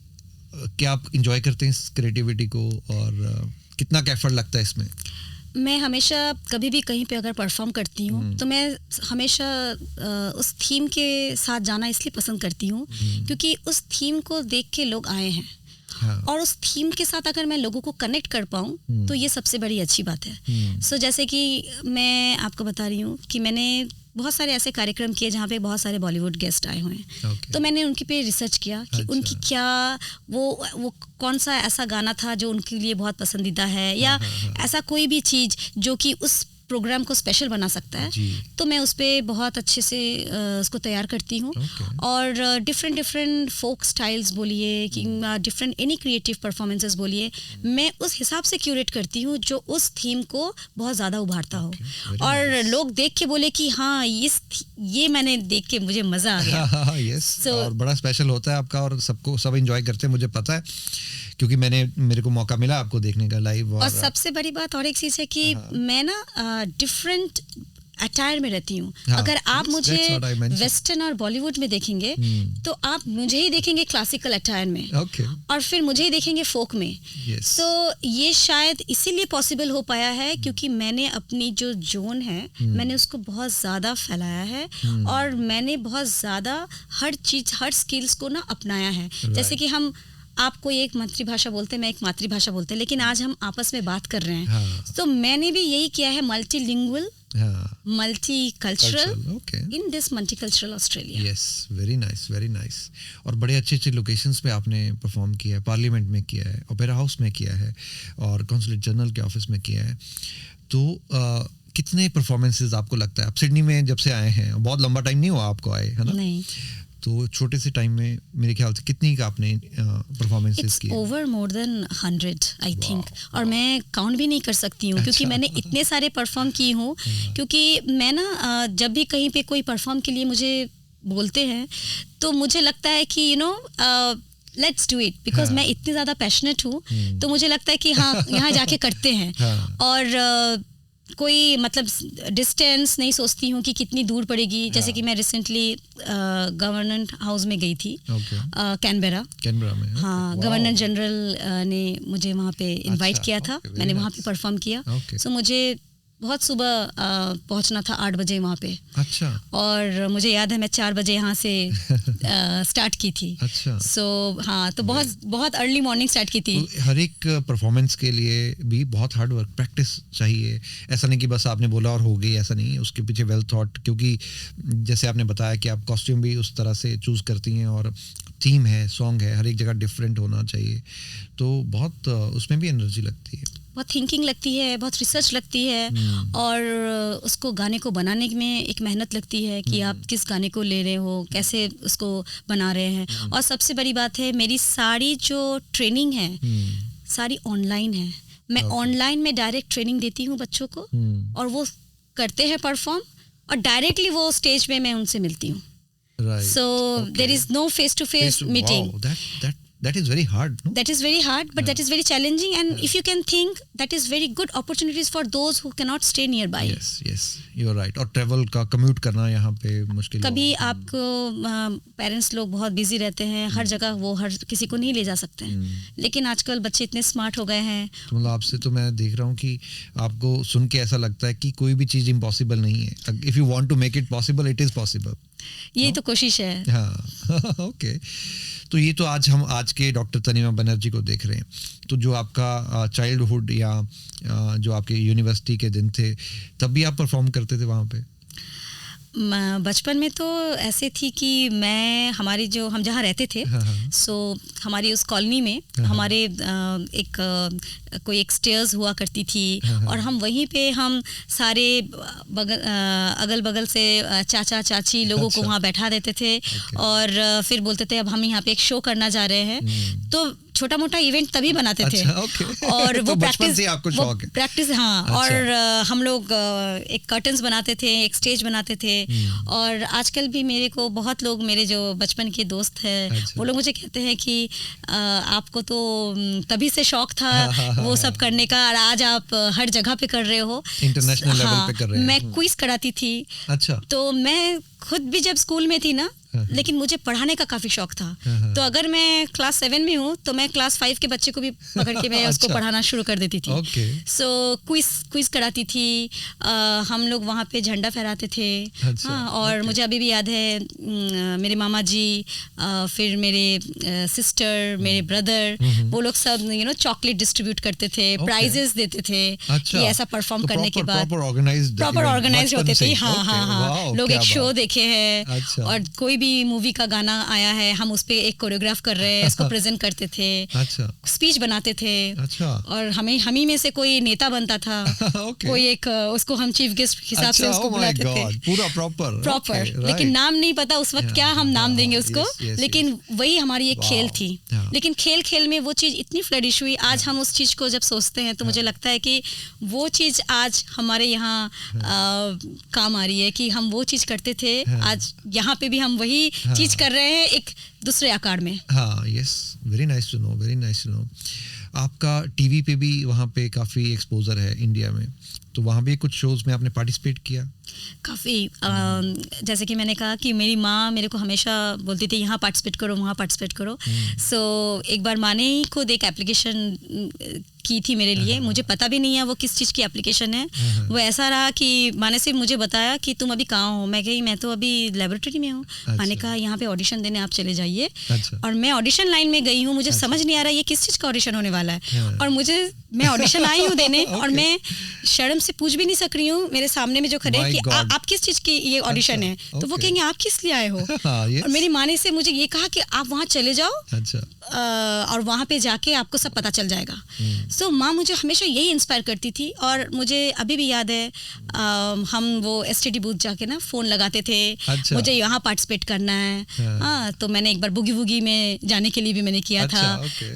क्या आप इंजॉय करते हैं इस क्रिएटिविटी को और कितना एफर्ट लगता है इसमें? मैं हमेशा कभी भी कहीं पे अगर परफॉर्म करती हूँ तो मैं हमेशा उस थीम के साथ जाना इसलिए पसंद करती हूँ क्योंकि उस थीम को देख के लोग आए हैं। हाँ। और उस थीम के साथ अगर मैं लोगों को कनेक्ट कर पाऊँ तो ये सबसे बड़ी अच्छी बात है। सो जैसे कि मैं आपको बता रही हूँ कि मैंने बहुत सारे ऐसे कार्यक्रम किए जहाँ पे बहुत सारे बॉलीवुड गेस्ट आए हुए हैं। तो मैंने उनकी पे रिसर्च किया कि उनकी क्या वो कौन सा ऐसा गाना था जो उनके लिए बहुत पसंदीदा है, या ऐसा कोई भी चीज़ जो कि उस प्रोग्राम को स्पेशल बना सकता है। तो मैं उस पर बहुत अच्छे से उसको तैयार करती हूँ। और डिफरेंट फोक स्टाइल्स बोलिए कि डिफरेंट एनी क्रिएटिव परफॉर्मेंसेस बोलिए, मैं उस हिसाब से क्यूरेट करती हूँ जो उस थीम को बहुत ज़्यादा उभारता हो और लोग देख के बोले कि हाँ ये मैंने देख के मुझे मज़ा आ गया। यस, और बड़ा स्पेशल होता है आपका और सब एंजॉय करते हैं, मुझे पता है क्योंकि मेरे को मौका मिला आपको देखने का लाइव। और सबसे बड़ी बात और एक चीज़ है कि मैं ना डिफरेंट अटायर में रहती हूँ। अगर आप मुझे वेस्टर्न और बॉलीवुड में देखेंगे तो आप मुझे ही देखेंगे क्लासिकल अटायर में, और फिर मुझे ही देखेंगे फोक में। तो ये शायद इसीलिए पॉसिबल हो पाया है क्योंकि मैंने अपनी जो जोन है मैंने उसको बहुत ज़्यादा फैलाया है और मैंने बहुत ज़्यादा हर चीज़, हर स्किल्स को ना अपनाया है। जैसे कि आप कोई एक मातृभाषा बोलते हैं, मैं एक मातृभाषा बोलते हैं, लेकिन आज हम आपस में बात कर रहे हैं। तो मैंने भी यही किया है, multilingual, multicultural in this multicultural Australia. Yes, very nice, very nice. और बड़े अच्छे लोकेशंस पे आपने परफॉर्म किया है, पार्लियामेंट में किया है, ओपेरा हाउस में किया है और कॉन्सुलेट जनरल के ऑफिस में किया है। तो कितने परफॉर्मेंसेज आपको लगता है, आप सिडनी में जब से आए हैं, बहुत लंबा टाइम नहीं हुआ आपको आए, है ना? नहीं। तो छोटे से टाइम में मेरे ख्याल से कितनी का आपने परफॉर्मेंसेस की? Over more than 100 I think, और मैं काउंट भी नहीं कर सकती हूँ क्योंकि मैंने इतने सारे परफॉर्म की हूँ। क्योंकि मैं ना जब भी कहीं पे कोई परफॉर्म के लिए मुझे बोलते हैं तो मुझे लगता है कि लेट्स डू इट, बिकॉज मैं इतनी ज़्यादा पैशनेट हूँ। तो मुझे लगता है कि हाँ यहाँ जाके करते हैं। और कोई मतलब डिस्टेंस नहीं सोचती हूँ कि कितनी दूर पड़ेगी। जैसे कि मैं रिसेंटली गवर्नर हाउस में गई थी, कैनबेरा में। हाँ, गवर्नर जनरल ने मुझे वहाँ पे इनवाइट किया था, मैंने वहाँ पे परफॉर्म किया। सो मुझे बहुत सुबह पहुंचना था 8 बजे वहाँ पे। अच्छा। और मुझे याद है मैं 4 बजे यहाँ से स्टार्ट की थी। अच्छा। सो हाँ, तो बहुत अर्ली मॉर्निंग स्टार्ट की थी। तो हर एक परफॉर्मेंस के लिए भी बहुत हार्ड वर्क, प्रैक्टिस चाहिए। ऐसा नहीं कि बस आपने बोला और हो गई, ऐसा नहीं, उसके पीछे वेल थॉट। क्योंकि जैसे आपने बताया कि आप कॉस्ट्यूम भी उस तरह से चूज करती हैं और थीम है, सॉन्ग है, हर एक जगह डिफरेंट होना चाहिए, तो बहुत उसमें भी एनर्जी लगती है, बहुत थिंकिंग लगती है, बहुत रिसर्च लगती है, और उसको गाने को बनाने में एक मेहनत लगती है कि आप किस गाने को ले रहे हो, कैसे उसको बना रहे हैं। और सबसे बड़ी बात है, मेरी सारी जो ट्रेनिंग है सारी ऑनलाइन है। मैं ऑनलाइन में डायरेक्ट ट्रेनिंग देती हूँ बच्चों को, और वो करते हैं परफॉर्म, और डायरेक्टली वो स्टेज में मैं उनसे मिलती हूँ। right? So there is no face-to-face meeting. Wow, that is very hard, no? That is very hard, but that is very challenging, and if you can think, that is very good opportunities for those who cannot stay nearby. Yes, you are right. और travel का commute करना यहाँ पे मुश्किल कभी आपको parents लोग बहुत बिजी रहते हैं, हर जगह वो हर किसी को नहीं ले जा सकते हैं, लेकिन आजकल बच्चे इतने स्मार्ट हो गए हैं। तो मतलब आपसे तो मैं देख रहा हूँ कि आपको सुन के ऐसा लगता है कि कोई भी चीज़ इम्पॉसिबल नहीं है। If you want to make it possible, it is possible. यही तो कोशिश है। हाँ ओके। तो ये तो आज हम आज के डॉक्टर तनीमा बनर्जी को देख रहे हैं। तो जो आपका चाइल्डहुड या जो आपके यूनिवर्सिटी के दिन थे, तब भी आप परफॉर्म करते थे वहाँ पे? बचपन में तो ऐसे थी कि मैं हम जहाँ रहते थे, सो हमारी उस कॉलोनी में हमारे कोई एक स्टेयर्स हुआ करती थी, और हम वहीं पे हम सारे अगल बगल से चाचा चाची लोगों को वहाँ बैठा देते थे, और फिर बोलते थे अब हम यहाँ पे एक शो करना जा रहे हैं। तो छोटा मोटा इवेंट तभी बनाते थे। और वो प्रैक्टिस हाँ। और हम लोग एक कर्टन्स बनाते थे, एक स्टेज बनाते थे। और आजकल भी मेरे को बहुत लोग, मेरे जो बचपन के दोस्त हैं, वो लोग मुझे कहते हैं कि आपको तो तभी से शौक था वो सब करने का, और आज आप हर जगह पे कर रहे हो, इंटरनेशनल लेवल पे कर रहे हैं। मैं क्विज कराती थी। अच्छा। तो मैं खुद भी जब स्कूल में थी ना, लेकिन मुझे पढ़ाने का काफ़ी शौक था। तो अगर मैं क्लास 7 में हूँ तो मैं क्लास 5 के बच्चे को भी पकड़ के मैं उसको पढ़ाना शुरू कर देती थी। सो क्विज कराती थी। हम लोग वहाँ पे झंडा फहराते थे। हाँ, और मुझे अभी भी याद है मेरे मामा जी, फिर मेरे सिस्टर, मेरे ब्रदर, वो लोग सब चॉकलेट डिस्ट्रीब्यूट करते थे, प्राइजेस देते थे कि ऐसा परफॉर्म करने के बाद प्रॉपर ऑर्गेनाइज होते थे। हाँ, लोग एक शो देखे हैं, और कोई भी मूवी का गाना आया है, हम उस पे एक कोरियोग्राफ कर रहे हैं, उसको प्रेजेंट करते थे। स्पीच बनाते थे। और हम ही में से कोई नेता बनता था। कोई एक उसको हम चीफ गेस्ट हिसाब से उसको बुलाते थे। पूरा प्रॉपर लेकिन नाम नहीं पता उस वक्त क्या हम नाम देंगे उसको, लेकिन वही हमारी एक खेल थी। लेकिन खेल में वो चीज़ इतनी फ्लरिश हुई। आज हम उस चीज़ को जब सोचते हैं तो मुझे लगता है कि वो चीज़ आज हमारे यहाँ काम आ रही है, कि हम वो चीज़ करते थे, आज यहाँ पे भी हम वही चीज कर रहे हैं, एक दूसरे आकार में। हाँ, yes, very nice to know. आपका टीवी पे भी वहाँ पे काफ़ी एक्सपोजर है इंडिया में, तो वहाँ भी कुछ शोज में आपने पार्टिसिपेट किया? काफ़ी। जैसे कि मैंने कहा कि मेरी माँ मेरे को हमेशा बोलती थी यहाँ पार्टिसिपेट करो, वहाँ पार्टिसिपेट करो। सो एक बार माँ ने ही खुद एक एप्लीकेशन की थी मेरे लिए। मुझे पता भी नहीं है वो किस चीज़ की एप्लीकेशन है। वो ऐसा रहा कि माँ ने सिर्फ मुझे बताया कि तुम अभी कहाँ हो। मैं कही मैं तो अभी लेबोरेटरी में हूँ। माँ ने कहा यहाँ पे ऑडिशन देने आप चले जाइए। और मैं ऑडिशन लाइन में गई हूँ। मुझे समझ नहीं आ रहा ये किस चीज़ का ऑडिशन होने वाला है। और मैं ऑडिशन आई हूँ देने, और मैं शर्म से पूछ भी नहीं सक रही हूँ मेरे सामने में जो खड़े कि आप किस चीज़ की ये ऑडिशन है। तो वो कहेंगे आप किस लिए आए हो। और मेरी माँ ने से मुझे ये कहा कि आप वहाँ चले जाओ, और वहाँ पे जाके आपको सब पता चल जाएगा। सो माँ मुझे हमेशा यही इंस्पायर करती थी। और मुझे अभी भी याद है हम वो STD बूथ जाके ना फ़ोन लगाते थे। मुझे यहाँ पार्टिसिपेट करना है। हाँ, तो मैंने एक बार बुगी वुगी में जाने के लिए भी मैंने किया था।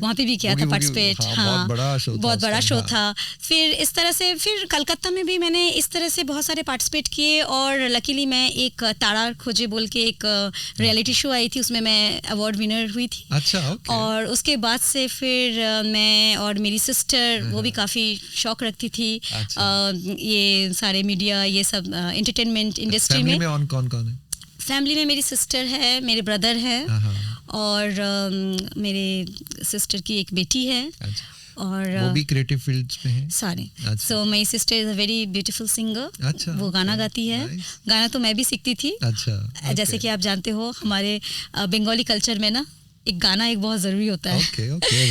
वहाँ पे भी किया था पार्टिसिपेट। हाँ, बहुत बड़ा शो था। फिर इस तरह से फिर कलकत्ता में भी मैंने इस तरह से बहुत सारे पार्टिसिपेट किए। और लकीली मैं एक तारा खोजे बोल के एक रियलिटी शो आई थी, उसमें मैं अवार्ड विनर हुई थी। और उसके बाद से फिर मैं और मेरी सिस्टर, वो भी काफ़ी शौक रखती थी ये सारे मीडिया, ये सब एंटरटेनमेंट इंडस्ट्री में। कौन है फैमिली में? मेरी सिस्टर है, मेरे ब्रदर है, और मेरे सिस्टर की एक बेटी है। और वो भी क्रिएटिव फील्ड्स में है सारे। So my sister is a very beautiful singer. वो गाना गाती है। गाना तो मैं भी सीखती थी। जैसे कि आप जानते हो हमारे बंगाली कल्चर में ना एक गाना एक बहुत ज़रूरी होता है।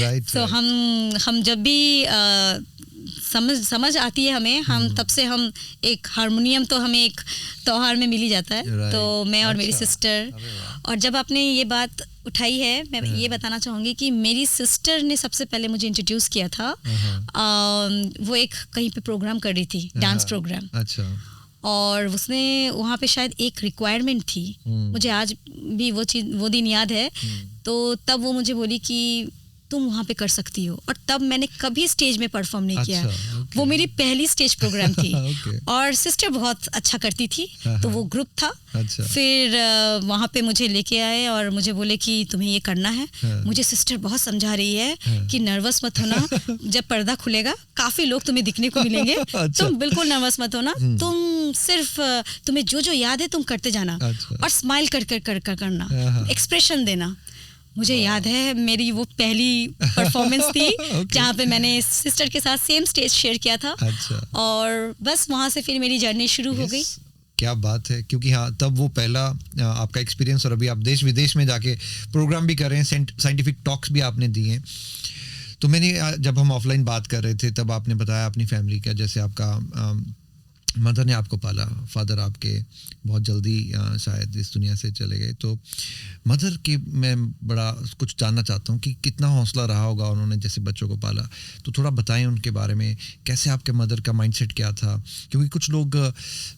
राइट। सो हम जब भी समझ आती है हमें, हम तब से हम एक हारमोनियम तो हमें एक त्योहार में मिल ही जाता है। Right. तो मैं और मेरी अच्छा। सिस्टर, अरे वाह। और जब आपने ये बात उठाई है, मैं ये बताना चाहूँगी कि मेरी सिस्टर ने सबसे पहले मुझे इंट्रोड्यूस किया था। वो एक कहीं पे प्रोग्राम कर रही थी, डांस प्रोग्राम, अच्छा। और उसने वहाँ पे शायद एक रिक्वायरमेंट थी, मुझे आज भी वो दिन याद है। तो तब वो मुझे बोली कि तुम वहाँ पे कर सकती हो, और तब मैंने कभी स्टेज में परफॉर्म नहीं किया। अच्छा, okay. वो मेरी पहली स्टेज प्रोग्राम थी। Okay. और सिस्टर बहुत अच्छा करती थी, तो वो ग्रुप था। अच्छा। फिर वहाँ पे मुझे लेके आए और मुझे बोले कि तुम्हें ये करना है। हाँ। मुझे सिस्टर बहुत समझा रही है कि नर्वस मत होना, जब पर्दा खुलेगा काफी लोग तुम्हें दिखने को मिलेंगे। अच्छा। तुम बिल्कुल नर्वस मत होना, तुम सिर्फ तुम्हें जो जो याद है तुम करते जाना। अच्छा। और स्माइल कर करना, हाँ। एक्सप्रेशन देना। मुझे याद है मेरी वो पहली परफॉर्मेंस थी Okay. जहाँ पे मैंने सिस्टर के साथ सेम स्टेज शेयर किया था। अच्छा। और बस वहाँ से फिर मेरी जर्नी शुरू हो गई। क्या बात है, क्योंकि हाँ तब वो पहला आपका एक्सपीरियंस, और अभी आप देश विदेश में जाके प्रोग्राम भी कर रहे हैं, साइंटिफिक टॉक्स भी आपने दिए हैं। तो मैंने जब हम ऑफलाइन बात कर रहे थे तब आपने बताया अपनी फैमिली का, जैसे आपका मदर ने आपको पाला, फादर आपके बहुत जल्दी शायद इस दुनिया से चले गए। तो मदर के मैं बड़ा कुछ जानना चाहता हूँ कि कितना हौसला रहा होगा उन्होंने जैसे बच्चों को पाला। तो थोड़ा बताएं उनके बारे में, कैसे आपके मदर का माइंडसेट क्या था। क्योंकि कुछ लोग,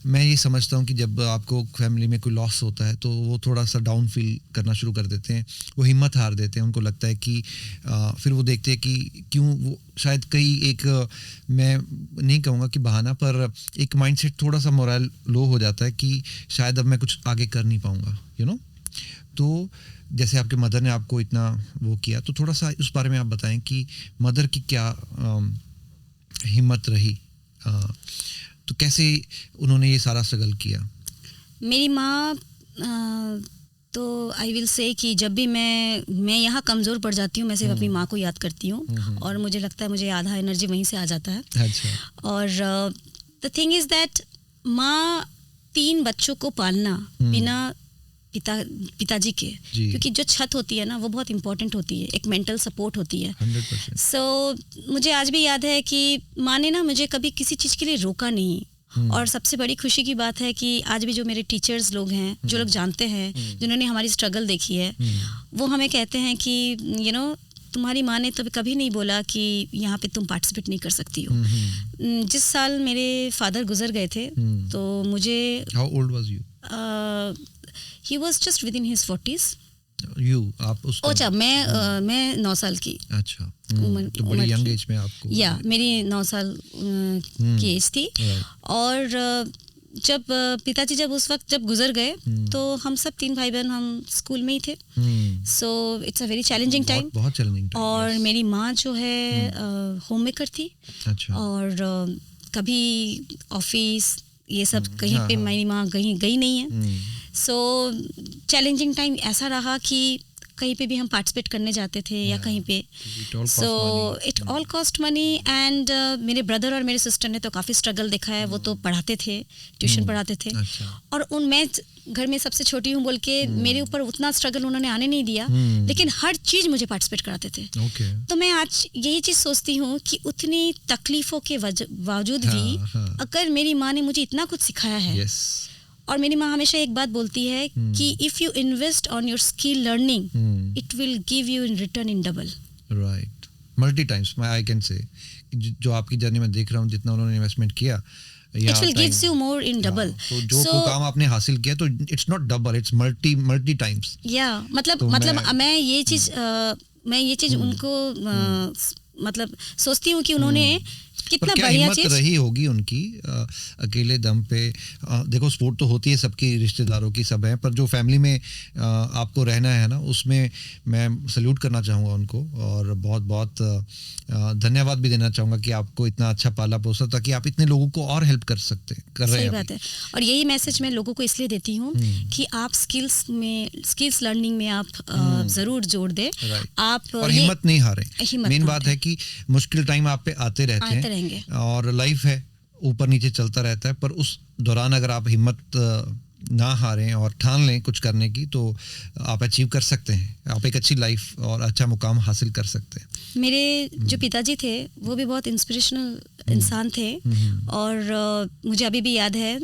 मैं ये समझता हूँ कि जब आपको फैमिली में कोई लॉस होता है तो वो थोड़ा सा डाउन फील करना शुरू कर देते हैं, वो हिम्मत हार देते हैं। उनको लगता है कि फिर वो देखते हैं कि क्यों वो शायद कई एक, मैं नहीं कहूँगा कि बहाना, पर एक माइंडसेट थोड़ा सा मोरल लो हो जाता है कि शायद अब मैं कुछ आगे कर नहीं पाऊँगा, यू नो। तो जैसे आपके मदर ने आपको इतना वो किया, तो थोड़ा सा उस बारे में आप बताएं कि मदर की क्या हिम्मत रही, तो कैसे उन्होंने ये सारा स्ट्रगल किया। मेरी माँ तो आई विल से कि जब भी मैं यहाँ कमज़ोर पड़ जाती हूँ, मैं सिर्फ अपनी माँ को याद करती हूँ, और मुझे लगता है मुझे आधा एनर्जी वहीं से आ जाता है। अच्छा। और द थिंग इज़ दैट माँ 3 बच्चों को पालना बिना पिताजी के, क्योंकि जो छत होती है ना वो बहुत इंपॉर्टेंट होती है, एक मेंटल सपोर्ट होती है। 100%। सो मुझे आज भी याद है कि माँ ने ना मुझे कभी किसी चीज़ के लिए रोका नहीं। और सबसे बड़ी खुशी की बात है कि आज भी जो मेरे टीचर्स लोग हैं, जो लोग जानते हैं, जिन्होंने हमारी स्ट्रगल देखी है, वो हमें कहते हैं कि यू नो तुम्हारी माँ ने तो कभी नहीं बोला कि यहाँ पे तुम पार्टिसिपेट नहीं कर सकती हो। जिस साल मेरे फादर गुजर गए थे, तो मुझे How old was you? he was just within his 40s. You, आप उस अच्छा, मैं 9 साल की। अच्छा। तो बड़ी यंग एज में आपको। या मेरी 9 साल की एज थी। और जब पिताजी जब उस वक्त जब गुजर गए, तो हम सब 3 भाई बहन हम स्कूल में ही थे। So it's a very challenging time. बहुत चैलेंजिंग टाइम। और मेरी माँ जो है होम मेकर थी। अच्छा। और कभी ऑफिस ये सब कहीं पे मेरी माँ गई नहीं है। सो चैलेंजिंग टाइम ऐसा रहा कि कहीं पे भी हम पार्टिसिपेट करने जाते थे या कहीं पे, so it all cost money. And मेरे ब्रदर और मेरे सिस्टर ने तो काफ़ी स्ट्रगल देखा है। वो तो पढ़ाते थे, ट्यूशन पढ़ाते थे। और मैं घर में सबसे छोटी हूँ बोल के मेरे ऊपर उतना स्ट्रगल उन्होंने आने नहीं दिया, लेकिन हर चीज़ मुझे पार्टिसिपेट कराते थे। तो मैं आज यही चीज़ सोचती हूँ कि उतनी तकलीफ़ों के बावजूद भी अगर मेरी माँ ने मुझे इतना कुछ सिखाया है, और मेरी माँ हमेशा एक बात बोलती है कि if you invest on your skill learning, it will give you in return in double. Right, multi times I can say. जो आपकी जर्नी में देख रहा हूँ, जितना उन्होंने इन्वेस्टमेंट किया, it will gives you more in double. तो जो काम आपने हासिल किया, तो it's not double, it's multi times. या मतलब मैं ये चीज़ उनको मतलब सोचती हूँ कि उन्होंने कितना बढ़िया चीज रही होगी उनकी अकेले दम पे। देखो स्पोर्ट तो होती है सबकी, रिश्तेदारों की सब है, पर जो फैमिली में आपको रहना है ना, उसमें मैं सल्यूट करना चाहूँगा उनको, और बहुत बहुत धन्यवाद भी देना चाहूँगा कि आपको इतना अच्छा पाला पोसा ताकि आप इतने लोगों को और हेल्प कर रहे हैं। सही बात है। और यही मैसेज मैं लोगों को इसलिए देती हूँ कि आप स्किल्स लर्निंग में आप ज़रूर जोड़ दें। आप और हिम्मत नहीं हारें। मेन बात है कि मुश्किल टाइम आप पे आते रहते हैं, और लाइफ है, ऊपर नीचे चलता रहता है, पर उस दौरान अगर आप हिम्मत ना हारें और ठान लें कुछ करने की, तो आप अचीव कर सकते हैं, आप एक अच्छी लाइफ और अच्छा मुकाम हासिल कर सकते हैं। मेरे जो पिताजी थे वो भी बहुत इंस्पिरेशनल इंसान थे, और मुझे अभी भी याद है,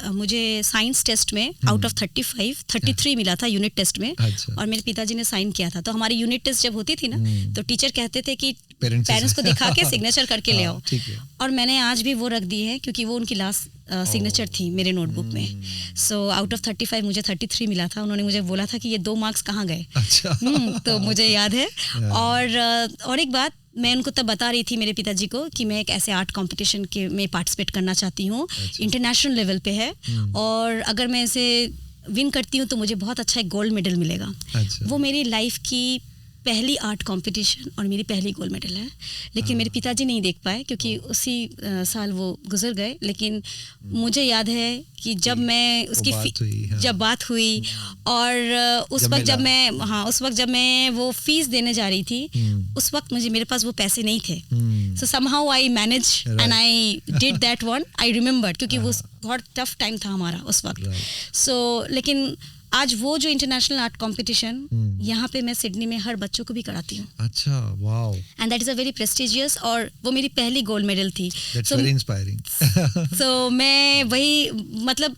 मुझे साइंस टेस्ट में आउट ऑफ 33 मिला था यूनिट टेस्ट में। अच्छा। और मेरे पिताजी ने साइन किया था, तो हमारी यूनिट टेस्ट जब होती थी ना, तो टीचर कहते थे कि पेरेंट्स को दिखा के सिग्नेचर करके ले आओ। ठीक है। और मैंने आज भी वो रख दी है, क्योंकि वो उनकी लास्ट सिग्नेचर थी मेरे नोटबुक में। सो आउट ऑफ 35 मुझे 33 मिला था। उन्होंने मुझे बोला था कि ये 2 मार्क्स कहाँ गए। अच्छा। तो मुझे याद है। और एक बात मैं उनको तब बता रही थी मेरे पिताजी को कि मैं एक ऐसे आर्ट कंपटीशन के में पार्टिसिपेट करना चाहती हूँ। अच्छा। इंटरनेशनल लेवल पे है, और अगर मैं इसे विन करती हूँ तो मुझे बहुत अच्छा एक गोल्ड मेडल मिलेगा। अच्छा। वो मेरी लाइफ की पहली आर्ट कंपटीशन और मेरी पहली गोल्ड मेडल है। लेकिन मेरे पिताजी नहीं देख पाए, क्योंकि उसी साल वो गुजर गए। लेकिन मुझे याद है कि जब मैं उसकी जब बात हुई, और उस वक्त जब मैं वो फीस देने जा रही थी, उस वक्त मेरे पास वो पैसे नहीं थे। सो somehow I manage and I did that one. I remember, क्योंकि वो बहुत टफ टाइम था हमारा उस वक्त। सो लेकिन आज वो जो इंटरनेशनल आर्ट कंपटीशन यहाँ पे मैं सिडनी में हर बच्चों को भी कराती हूँ। अच्छा, wow. And that is a very prestigious, और वो मेरी पहली गोल्ड मेडल थी। That's very inspiring. सो मैं वही, मतलब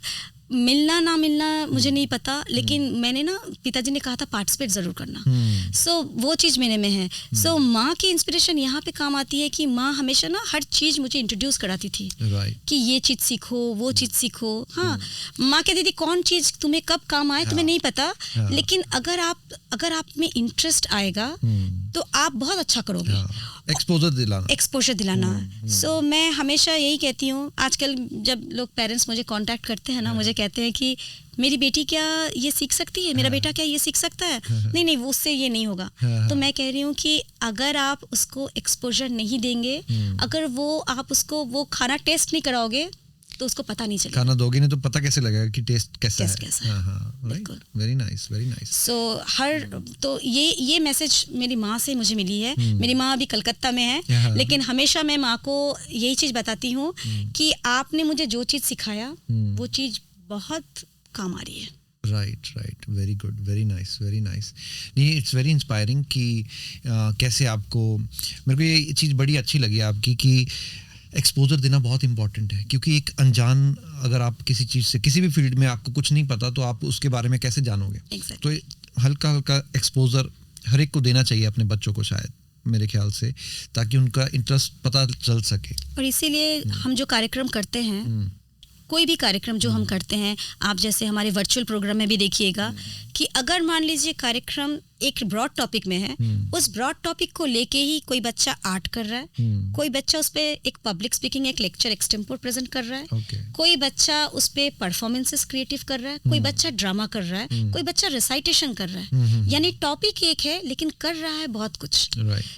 मिलना ना मिलना मुझे नहीं पता, लेकिन मैंने ना, पिताजी ने कहा था पार्टिसिपेट ज़रूर करना। सो वो चीज़ मेरे में है। सो माँ की इंस्पिरेशन यहाँ पे काम आती है कि माँ हमेशा ना हर चीज़ मुझे इंट्रोड्यूस कराती थी। कि ये चीज़ सीखो, वो चीज़ सीखो। हाँ, माँ कहती थी कौन चीज़ तुम्हें कब काम आए तुम्हें नहीं पता, लेकिन अगर आप में इंटरेस्ट आएगा तो आप बहुत अच्छा करोगे। एक्सपोजर दिलाना। सो मैं हमेशा यही कहती हूँ, आजकल जब लोग पेरेंट्स मुझे कांटेक्ट करते हैं ना, मुझे कहते हैं कि मेरी बेटी क्या ये सीख सकती है, मेरा बेटा क्या ये सीख सकता है। नहीं, वो उससे ये नहीं होगा। तो मैं कह रही हूँ कि अगर आप उसको एक्सपोजर नहीं देंगे, अगर आप उसको वो खाना टेस्ट नहीं कराओगे, तो उसको पता नहीं चलेगा। खाना दोगे नहीं तो पता कैसे लगेगा कि टेस्ट कैसा है। बिल्कुल। Very nice, very nice. So तो ये मैसेज मेरी माँ से मुझे मिली है। मेरी माँ अभी कलकत्ता में है, लेकिन हमेशा मैं माँ को यही चीज़ बताती हूँ कि आपने मुझे जो चीज़ सिखाया वो चीज़ बहुत काम आ रही है। Right, very good, very nice, very nice. नहीं, इट्स वेरी इंस्पायरिंग कि कैसे आपको, मेरे को ये चीज़ बड़ी अच्छी लगी आपकी कि एक्सपोजर देना बहुत इंपॉर्टेंट है। क्योंकि एक अनजान, अगर आप किसी चीज़ से, किसी भी फील्ड में आपको कुछ नहीं पता, तो आप उसके बारे में कैसे जानोगे। तो हल्का हल्का एक्सपोजर हर एक को देना चाहिए अपने बच्चों को, शायद मेरे ख्याल से, ताकि उनका इंटरेस्ट पता चल सके। और इसीलिए हम जो कार्यक्रम करते हैं, कोई भी कार्यक्रम जो हम करते हैं, आप जैसे हमारे वर्चुअल प्रोग्राम में भी देखिएगा कि अगर मान लीजिए कार्यक्रम एक ब्रॉड टॉपिक में है, उस ब्रॉड टॉपिक को लेके ही कोई बच्चा आर्ट कर रहा है, कोई बच्चा उस पे एक पब्लिक स्पीकिंग, एक लेक्चर एक्सटेम्पोर प्रेजेंट कर रहा है, कोई बच्चा उस पे परफॉर्मेंसेस क्रिएटिव कर रहा है, कोई बच्चा ड्रामा कर रहा है, कोई बच्चा रिसाइटेशन कर रहा है। यानी टॉपिक एक है लेकिन कर रहा है बहुत कुछ।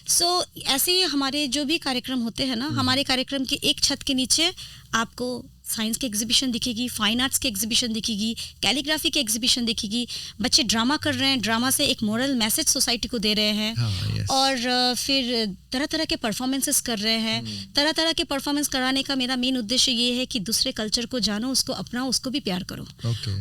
सो ऐसे ही हमारे जो भी कार्यक्रम होते हैं ना, हमारे कार्यक्रम के एक छत के नीचे आपको साइंस की एग्जीबिशन दिखेगी, फाइन आर्ट्स की एग्जीबिशन दिखेगी, कैलीग्राफी की एग्जीबिशन दिखेगी। बच्चे ड्रामा कर रहे हैं, ड्रामा से एक मोरल मैसेज सोसाइटी को दे रहे हैं। और फिर तरह तरह के परफॉर्मेंसेस कर रहे हैं। तरह तरह के परफॉर्मेंस कराने का मेरा मेन उद्देश्य ये है कि दूसरे कल्चर को जानो, उसको अपनाओ, उसको भी प्यार करो।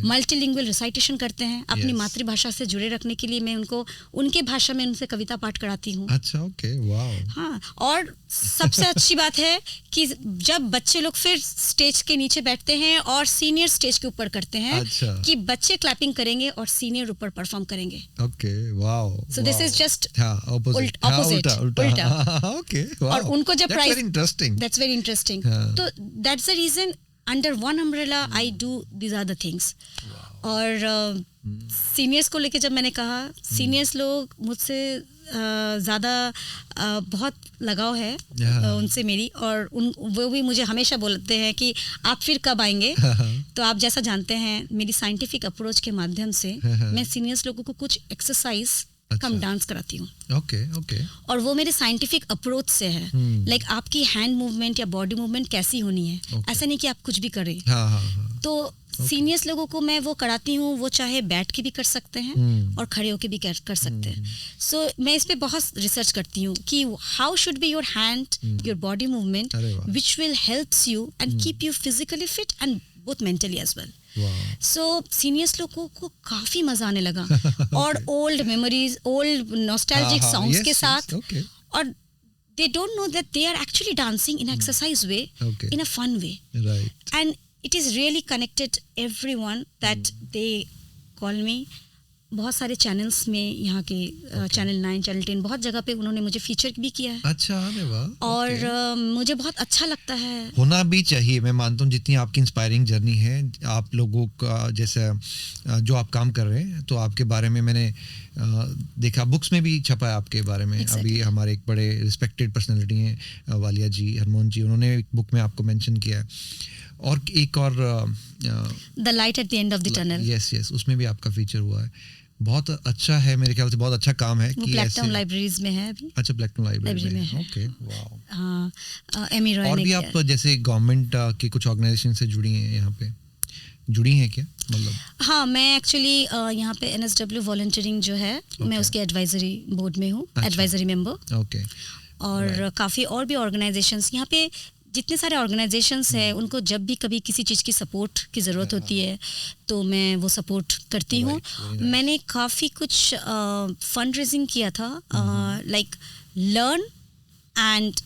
मल्टीलिंगुअल रिसाइटेशन करते हैं, अपनी मातृभाषा से जुड़े रखने के लिए मैं उनको उनके भाषा में उनसे कविता पाठ कराती हूँ। अच्छा, ओके, वाओ। हाँ, और सबसे अच्छी बात है कि जब बच्चे लोग फिर स्टेज के नीचे बैठते हैं और सीनियर स्टेज के ऊपर करते हैं, कि बच्चे क्लैपिंग करेंगे और सीनियर ऊपर परफॉर्म करेंगे। Okay, wow. So this is just उल्टा। Okay, wow. और उनको जब प्राइज, दैट्स वेरी इंटरेस्टिंग। तो that's the reason under one umbrella I do these are the things. और सीनियर्स को लेके जब मैंने कहा, सीनियर्स लोग मुझसे ज़्यादा बहुत लगाव है उनसे मेरी, और वो भी मुझे हमेशा बोलते हैं कि आप फिर कब आएंगे। तो आप जैसा जानते हैं, मेरी साइंटिफिक अप्रोच के माध्यम से मैं सीनियर्स लोगों को कुछ एक्सरसाइज कम डांस कराती हूँ। ओके। और वो मेरे साइंटिफिक अप्रोच से है। लाइक आपकी हैंड मूवमेंट या बॉडी मूवमेंट कैसी होनी है, ऐसा नहीं कि आप कुछ भी करें। तो सीनियर्स लोगों को मैं वो कराती हूँ, वो चाहे बैठ के भी कर सकते हैं और खड़े होके भी कर सकते हैं। सो मैं इस पे बहुत रिसर्च करती हूँ कि how should be your hand, your body movement, which will helps you and keep you physically fit and both mentally as well. Wow. So seniors लोगों को काफ़ी मज़ा आने लगा और old memories, old nostalgic songs के साथ, Okay. और they don't know that they are actually dancing in exercise way, Okay. in a fun way, Right. and it is really connected everyone that they call me. बहुत सारे channels में यहाँ के channel 9, channel 10 बहुत जगह पे उन्होंने मुझे फीचर भी किया है, अच्छा, अरे वाह। और Okay. मुझे बहुत अच्छा लगता है। होना भी चाहिए। मैं मानता हूँ जितनी आपकी इंस्पायरिंग जर्नी है, आप लोगों का जैसे जो आप काम कर रहे हैं, तो आपके बारे में मैंने देखा, बुक्स में भी छपा है आपके बारे में। Exactly. अभी हमारे एक बड़े रिस्पेक्टेड पर्सनैलिटी हैं, वालिया जी, हरमोहन जी, उन्होंने एक बुक में आपको मेंशन किया है। और एक और the light at the end of the tunnel, yes, उसमें भी आपका फीचर हुआ है। बहुत अच्छा है, मेरे ख्याल से बहुत अच्छा काम है वो कि ब्लैकटाउन ऐसे। लाइब्रेरीज में है अभी। अच्छा, ब्लैकटाउन लाइब्रेरी लाइब्रेरी में में है। Okay, wow. हाँ, एमी रॉय और ने भी किया आप है। जैसे गवर्नमेंट के कुछ ऑर्गेनाइजेशन से जुड़ी हैं, यहाँ पे जुड़ी हैं क्या, मतलब? हाँ, मैं एक्चुअली यहाँ पे NSW वॉलंटियरिंग जो है, मैं Okay. उसके एडवाइजरी बोर्ड में हूँ, अच्छा। Advisory member. ओके, और काफ़ी और भी ऑर्गेनाइजेशंस यहाँ पे, जितने सारे ऑर्गेनाइजेशंस हैं, उनको जब भी कभी किसी चीज़ की सपोर्ट की ज़रूरत होती है तो मैं वो सपोर्ट करती हूँ। Right, very nice. मैंने काफ़ी कुछ फंड रेजिंग किया था, like learn and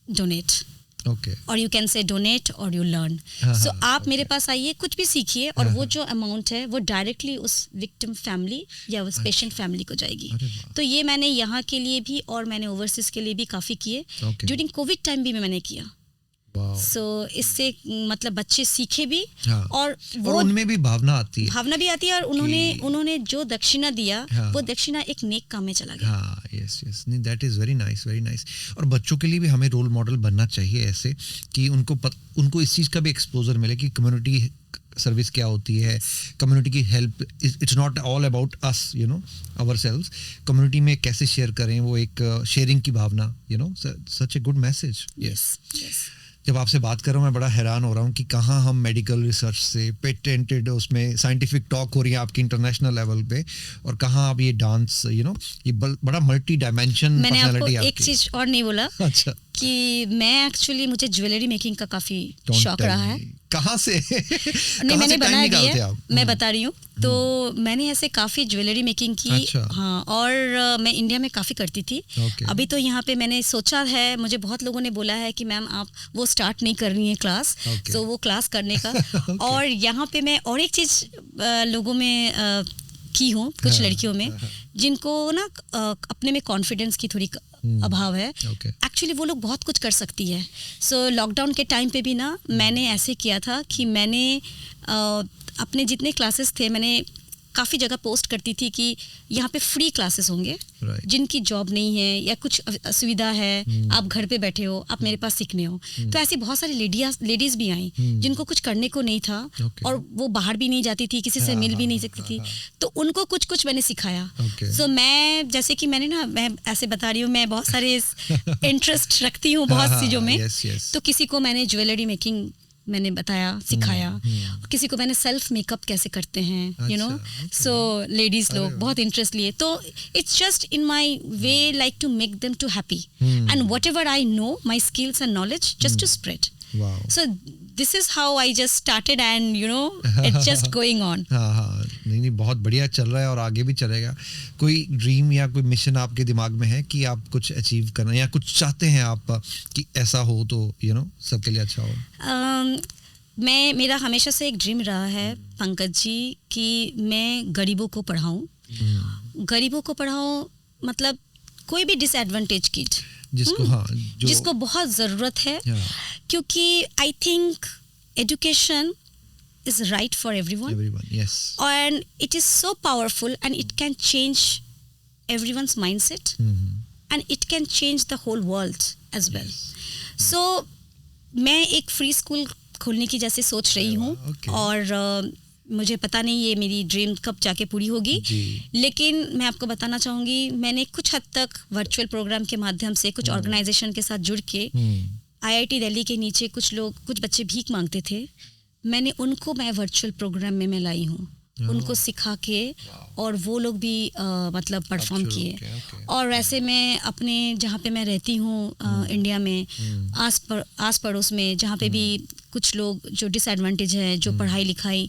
donate, okay, और यू कैन से डोनेट और यू लर्न। हाँ, सो हाँ, आप मेरे okay. पास आइए, कुछ भी सीखिए, और हाँ, वो हाँ. जो अमाउंट है वो डायरेक्टली उस विक्टिम फैमिली या उस पेशेंट फैमिली को जाएगी। अरे वाह। तो ये मैंने यहाँ के लिए भी और मैंने ओवरसीज के लिए भी काफ़ी किए। Okay. ड्यूरिंग कोविड टाइम भी मैंने किया। वाओ। सो इससे मतलब बच्चे सीखे भी, हाँ। और वो और उनमें भी भावना आती है। भावना भी आती है, और उन्होंने जो दक्षिणा दिया, हाँ। वो दक्षिणा एक नेक काम में चला गया। हाँ, यस, नहीं, that is very nice, very nice. और बच्चों के लिए भी हमें रोल मॉडल बनना चाहिए ऐसे, कि उनको इस चीज़ का भी एक्सपोजर मिले कि कम्युनिटी सर्विस क्या होती है, कम्युनिटी की help, it's not all about us, ourselves. Community में कैसे शेयर करें, वो एक शेयरिंग की भावना, such a good message. Yes, yes. जब आपसे बात कर रहा हूँ, मैं बड़ा हैरान हो रहा हूँ कि कहाँ हम मेडिकल रिसर्च से पेटेंटेड, उसमें साइंटिफिक टॉक हो रही है आपकी इंटरनेशनल लेवल पे, और कहाँ आप ये डांस, ये बड़ा मल्टी डायमेंशन मैंने आपको पर्सनालिटी एक चीज और नहीं बोला अच्छा, कि मैं एक्चुअली, मुझे ज्वेलरी मेकिंग का काफी Don't शौक tell रहा है। me. कहाँ से नहीं, मैंने बनाया भी निकालते है, आप? मैं बता रही हूँ। तो मैंने ऐसे काफ़ी ज्वेलरी मेकिंग की। अच्छा। हाँ, और मैं इंडिया में काफ़ी करती थी। Okay. अभी तो यहाँ पे मैंने सोचा है, मुझे बहुत लोगों ने बोला है कि मैम आप वो स्टार्ट नहीं कर रही हैं क्लास, Okay. तो वो क्लास करने का। Okay. और यहाँ पे मैं और एक चीज़ लोगों में की हूँ, कुछ हाँ, लड़कियों में, जिनको ना अपने में कॉन्फिडेंस की थोड़ी अभाव है। Okay. एक्चुअली वो लोग बहुत कुछ कर सकती है। सो लॉकडाउन के टाइम पे भी ना मैंने ऐसे किया था कि मैंने अपने जितने क्लासेस थे, मैंने काफ़ी जगह पोस्ट करती थी कि यहाँ पे फ्री क्लासेस होंगे, Right. जिनकी जॉब नहीं है या कुछ असुविधा है, आप घर पे बैठे हो, आप मेरे पास सीखने हो। तो ऐसी बहुत सारी लेडीज़ भी आई जिनको कुछ करने को नहीं था, Okay. और वो बाहर भी नहीं जाती थी, किसी से हाँ, मिल भी हाँ, नहीं हाँ, सकती थी। हाँ। तो उनको कुछ कुछ मैंने सिखाया। Okay. सो मैं, जैसे कि मैं ऐसे बता रही हूँ, मैं बहुत सारे इंटरेस्ट रखती हूँ बहुत चीज़ों में। yes, yes. तो किसी को मैंने ज्वेलरी मेकिंग मैंने बताया, सिखाया, किसी को मैंने सेल्फ मेकअप कैसे करते हैं, अच्छा, सो लेडीज अरे लोग वाह। बहुत इंटरेस्ट लिए। तो it's just in my way like to make them to happy, and whatever I know, my skills and knowledge, just to spread. Wow. So this is how I just started, and it's just going on. हाँ, नहीं, बहुत बढ़िया चल रहा है और आगे भी चलेगा। कोई ड्रीम या कोई मिशन आपके दिमाग में है कि आप कुछ अचीव करना या कुछ चाहते हैं आप कि ऐसा हो तो सबके लिए अच्छा हो? मेरा हमेशा से एक ड्रीम रहा है पंकज जी, कि मैं गरीबों को पढ़ाऊँ। गरीबों को पढ़ाऊँ, मतलब कोई भी डिसएडवांटेज किड जिसको बहुत ज़रूरत है, क्योंकि I think education is right for everyone, yes. and it is so powerful, and it can change everyone's mindset, and it can change the whole world as well. So मैं एक free school खोलने की जैसे सोच रही हूँ, Okay. और मुझे पता नहीं ये मेरी ड्रीम कब जाके पूरी होगी, लेकिन मैं आपको बताना चाहूँगी, मैंने कुछ हद तक वर्चुअल प्रोग्राम के माध्यम से कुछ ऑर्गेनाइजेशन के साथ जुड़ के, IIT दिल्ली के नीचे कुछ बच्चे भीख मांगते थे, मैं वर्चुअल प्रोग्राम में मैं लाई हूँ, उनको सिखा के और वो लोग भी मतलब परफॉर्म शुरू किए। किया, okay. और वैसे मैं अपने जहाँ पे मैं रहती हूँ इंडिया में आस पड़ोस में जहाँ पे भी कुछ लोग जो डिसएडवांटेज है, जो पढ़ाई लिखाई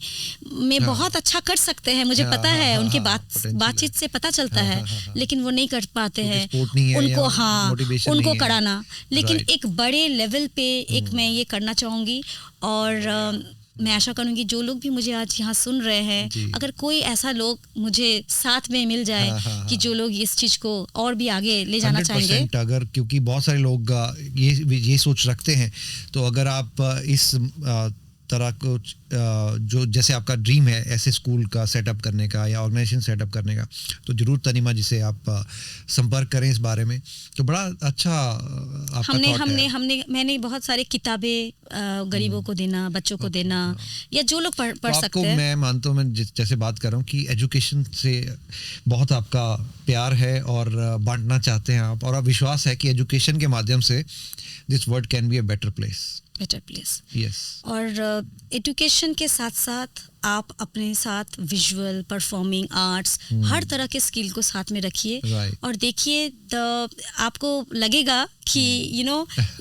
में बहुत अच्छा कर सकते हैं, मुझे पता है, उनके बातचीत से पता चलता है, लेकिन वो नहीं कर पाते हैं, उनको उनको कराना। लेकिन एक बड़े लेवल पे एक मैं ये करना चाहूँगी और मैं आशा करूंगी जो लोग भी मुझे आज यहाँ सुन रहे हैं, अगर कोई ऐसा लोग मुझे साथ में मिल जाए कि जो लोग इस चीज को और भी आगे ले जाना चाहेंगे, अगर, क्योंकि बहुत सारे लोग ये सोच रखते हैं, तो अगर आप इस तरह को जो जैसे आपका ड्रीम है ऐसे स्कूल का सेटअप करने का या ऑर्गेनाइजेशन सेटअप करने का, तो जरूर तनिमा जी से आप संपर्क करें इस बारे में। तो बड़ा अच्छा आपका मैंने बहुत सारे किताबें गरीबों को देना, बच्चों को देना, या जो लोग पढ़ सकते हैं। मैं मानता हूँ, मैं जैसे बात कर रहा हूँ कि एजुकेशन से बहुत आपका प्यार है और बांटना चाहते हैं आप, और विश्वास है कि एजुकेशन के माध्यम से this world can be a better place. Yes. और एजुकेशन के साथ साथ आप अपने साथ विजुअल, परफॉर्मिंग आर्ट्स, हर तरह के स्किल को साथ में रखिए, और देखिए आपको लगेगा कि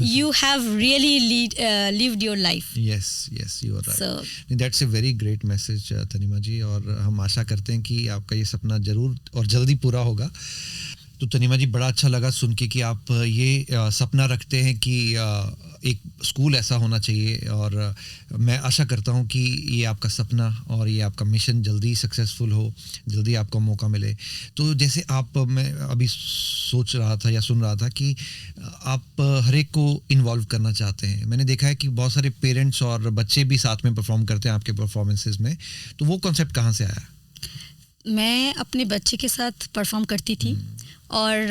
you have really lived your life. Yes, you are right. So that's a very great message, Tanima जी, और हम आशा करते हैं कि आपका ये सपना जरूर और जल्दी पूरा होगा। तो तनिमा जी, बड़ा अच्छा लगा सुन के कि आप ये सपना रखते हैं कि एक स्कूल ऐसा होना चाहिए, और मैं आशा करता हूँ कि ये आपका सपना और ये आपका मिशन जल्दी सक्सेसफुल हो, जल्दी आपको मौका मिले। तो जैसे मैं अभी सोच रहा था या सुन रहा था कि आप हर एक को इन्वॉल्व करना चाहते हैं। मैंने देखा है कि बहुत सारे पेरेंट्स और बच्चे भी साथ में परफॉर्म करते हैं आपके परफॉर्मेंसेस में, तो वो कॉन्सेप्ट कहाँ से आया? मैं अपने बच्चे के साथ परफॉर्म करती थी, और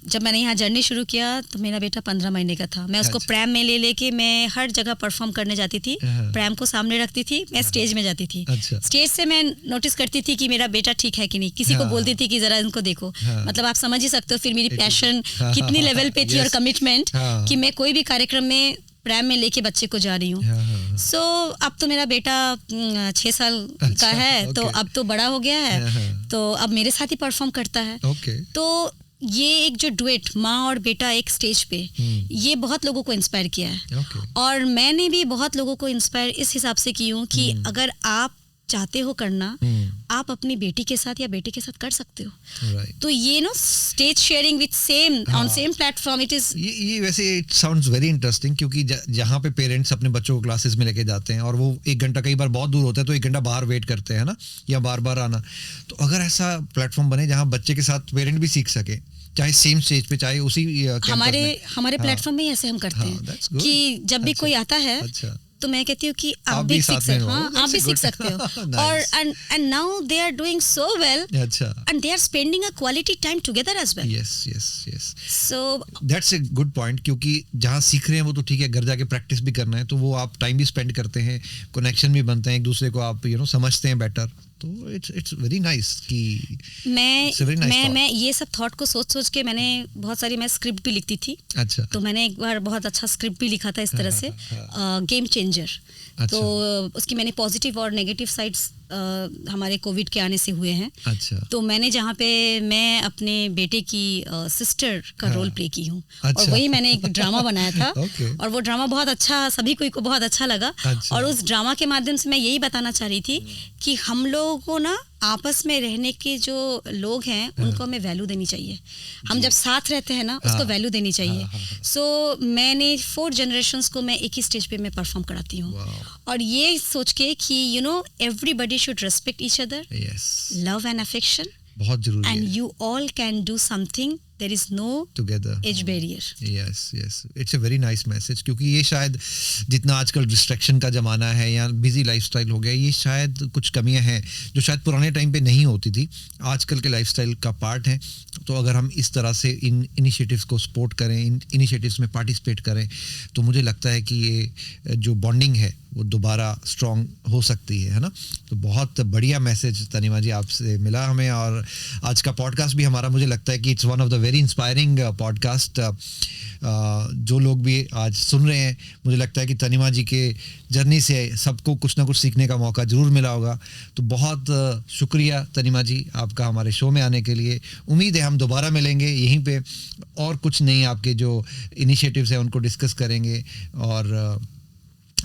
जब मैंने यहाँ जर्नी शुरू किया तो मेरा बेटा 15 महीने का था। मैं उसको प्रैम में लेके मैं हर जगह परफॉर्म करने जाती थी, प्रैम को सामने रखती थी, मैं स्टेज में जाती थी। स्टेज से मैं नोटिस करती थी कि मेरा बेटा ठीक है कि नहीं, किसी को बोलती थी कि जरा इनको देखो। मतलब आप समझ ही सकते हो फिर मेरी पैशन कितनी लेवल पे थी, और कमिटमेंट कि मैं कोई भी कार्यक्रम में प्रैम में लेके बच्चे को जा रही हूँ। सो अब तो मेरा बेटा 6 साल का है, तो अब तो बड़ा हो गया है, तो अब मेरे साथ ही परफॉर्म करता है। तो ये एक जो डुएट माँ और बेटा एक स्टेज पे, ये बहुत लोगों को इंस्पायर किया है। और मैंने भी बहुत लोगों को इंस्पायर इस हिसाब से की हूँ कि अगर आप चाहते हो करना, आप अपनी बेटी के साथ या बेटे के साथ कर सकते हो। तो ये stage sharing with same on same platform, it is ये वैसे इट साउंड्स वेरी इंटरेस्टिंग, क्योंकि जहाँ पे पेरेंट्स अपने बच्चों को क्लासेस में लेके जाते हैं और वो 1 घंटा, कई बार बहुत दूर होता है तो 1 घंटा बाहर वेट करते हैं ना, या बार आना, तो अगर ऐसा प्लेटफॉर्म बने जहाँ बच्चे के साथ पेरेंट भी सीख सके, चाहे सेम स्टेज पे, चाहे उसी हमारे प्लेटफोम में ऐसे हम करते हैं कि जब भी कोई आता है तो मैं कहती हूँ कि आप भी सीख सकते हो, आप भी सीख सकते हो। और and now they are doing so well, and they are spending a quality time together as well. Yes. So that's a good point, क्योंकि जहाँ सीख रहे हैं वो तो ठीक है, घर जाके प्रैक्टिस भी करना है, तो वो आप टाइम भी स्पेंड करते हैं, कनेक्शन भी बनते हैं, एक दूसरे को आप समझते हैं बेटर। तो इट्स वेरी नाइस कि मैं ये सब थॉट को सोच के मैंने बहुत सारी, मैं स्क्रिप्ट भी लिखती थी। तो मैंने एक बार बहुत अच्छा स्क्रिप्ट भी लिखा था इस तरह से, गेम चेंजर। तो उसकी मैंने पॉजिटिव और नेगेटिव साइड्स हमारे कोविड के आने से हुए हैं। तो मैंने जहाँ पे मैं अपने बेटे की सिस्टर का रोल प्ले की हूँ, और वही मैंने एक ड्रामा बनाया था। और वो ड्रामा बहुत अच्छा, सभी को बहुत अच्छा लगा। और उस ड्रामा के माध्यम से मैं यही बताना चाह रही थी कि हम लोगों को ना आपस में रहने के जो लोग हैं उनको हमें वैल्यू देनी चाहिए। हम जब साथ रहते हैं ना, उसको वैल्यू देनी चाहिए। सो मैंने 4 जनरेशंस को मैं एक ही स्टेज पे मैं परफॉर्म कराती हूँ, और ये सोच के कि everybody should respect each other. Yes. Love and affection. बहुत जरूरी है. And you all can do something. There is no together age barrier. Yes. It's a very nice message, क्योंकि ये शायद जितना आजकल डिस्ट्रैक्शन का ज़माना है या बिजी लाइफस्टाइल हो गया, ये शायद कुछ कमियां हैं जो शायद पुराने टाइम पे नहीं होती थी, आजकल के लाइफस्टाइल का पार्ट है। तो अगर हम इस तरह से इन इनिशिएटिव्स को सपोर्ट करें, इन इनिशिएटिव्स में पार्टिसिपेट करें, तो मुझे लगता है कि ये जो बॉन्डिंग है वो दोबारा स्ट्रॉन्ग हो सकती है ना। तो बहुत बढ़िया मैसेज तनिमा जी आपसे मिला हमें, और आज का पॉडकास्ट भी हमारा, मुझे लगता है कि it's one of the very inspiring podcast. जो लोग भी आज सुन रहे हैं, मुझे लगता है कि तनिमा जी के जर्नी से सबको कुछ ना कुछ सीखने का मौका ज़रूर मिला होगा। तो बहुत शुक्रिया तनिमा जी आपका हमारे शो में आने के लिए। उम्मीद है हम दोबारा मिलेंगे यहीं पे और कुछ नई आपके जो इनिशिएटिव्स हैं उनको डिस्कस करेंगे। और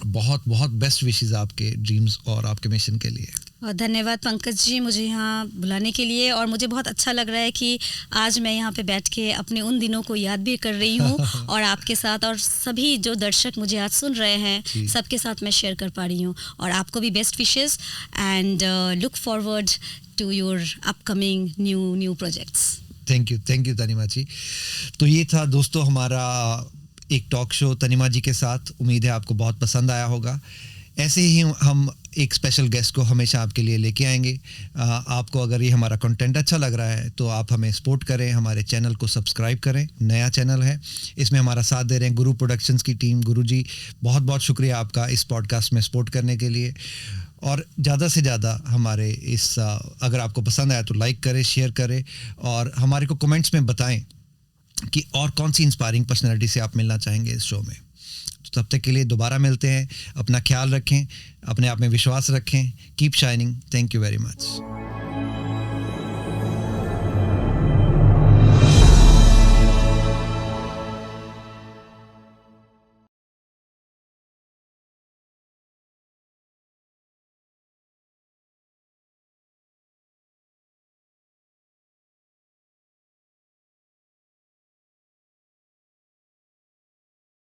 बहुत बहुत बेस्ट विशेस आपके ड्रीम्स और आपके मिशन के लिए। और धन्यवाद पंकज जी मुझे यहाँ बुलाने के लिए। और मुझे बहुत अच्छा लग रहा है कि आज मैं यहाँ पे बैठ के अपने उन दिनों को याद भी कर रही हूँ और आपके साथ और सभी जो दर्शक मुझे आज सुन रहे हैं सबके साथ मैं शेयर कर पा रही हूँ। और आपको भी best wishes and look forward to your upcoming new projects. Thank you Tanima ji. तो ये था दोस्तों हमारा एक टॉक शो तनिमा जी के साथ। उम्मीद है आपको बहुत पसंद आया होगा। ऐसे ही हम एक स्पेशल गेस्ट को हमेशा आपके लिए लेके आएंगे। आपको अगर ये हमारा कंटेंट अच्छा लग रहा है तो आप हमें सपोर्ट करें, हमारे चैनल को सब्सक्राइब करें। नया चैनल है, इसमें हमारा साथ दे रहे हैं गुरु प्रोडक्शंस की टीम। गुरु जी बहुत बहुत शुक्रिया आपका इस पॉडकास्ट में सपोर्ट करने के लिए। और ज़्यादा से ज़्यादा हमारे इस अगर आपको पसंद आया तो लाइक करें, शेयर करें और हमारे को कमेंट्स में बताएं कि और कौन सी इंस्पायरिंग पर्सनैलिटी से आप मिलना चाहेंगे इस शो में। तो तब तक के लिए दोबारा मिलते हैं। अपना ख्याल रखें, अपने आप में विश्वास रखें। Keep shining. Thank you very much.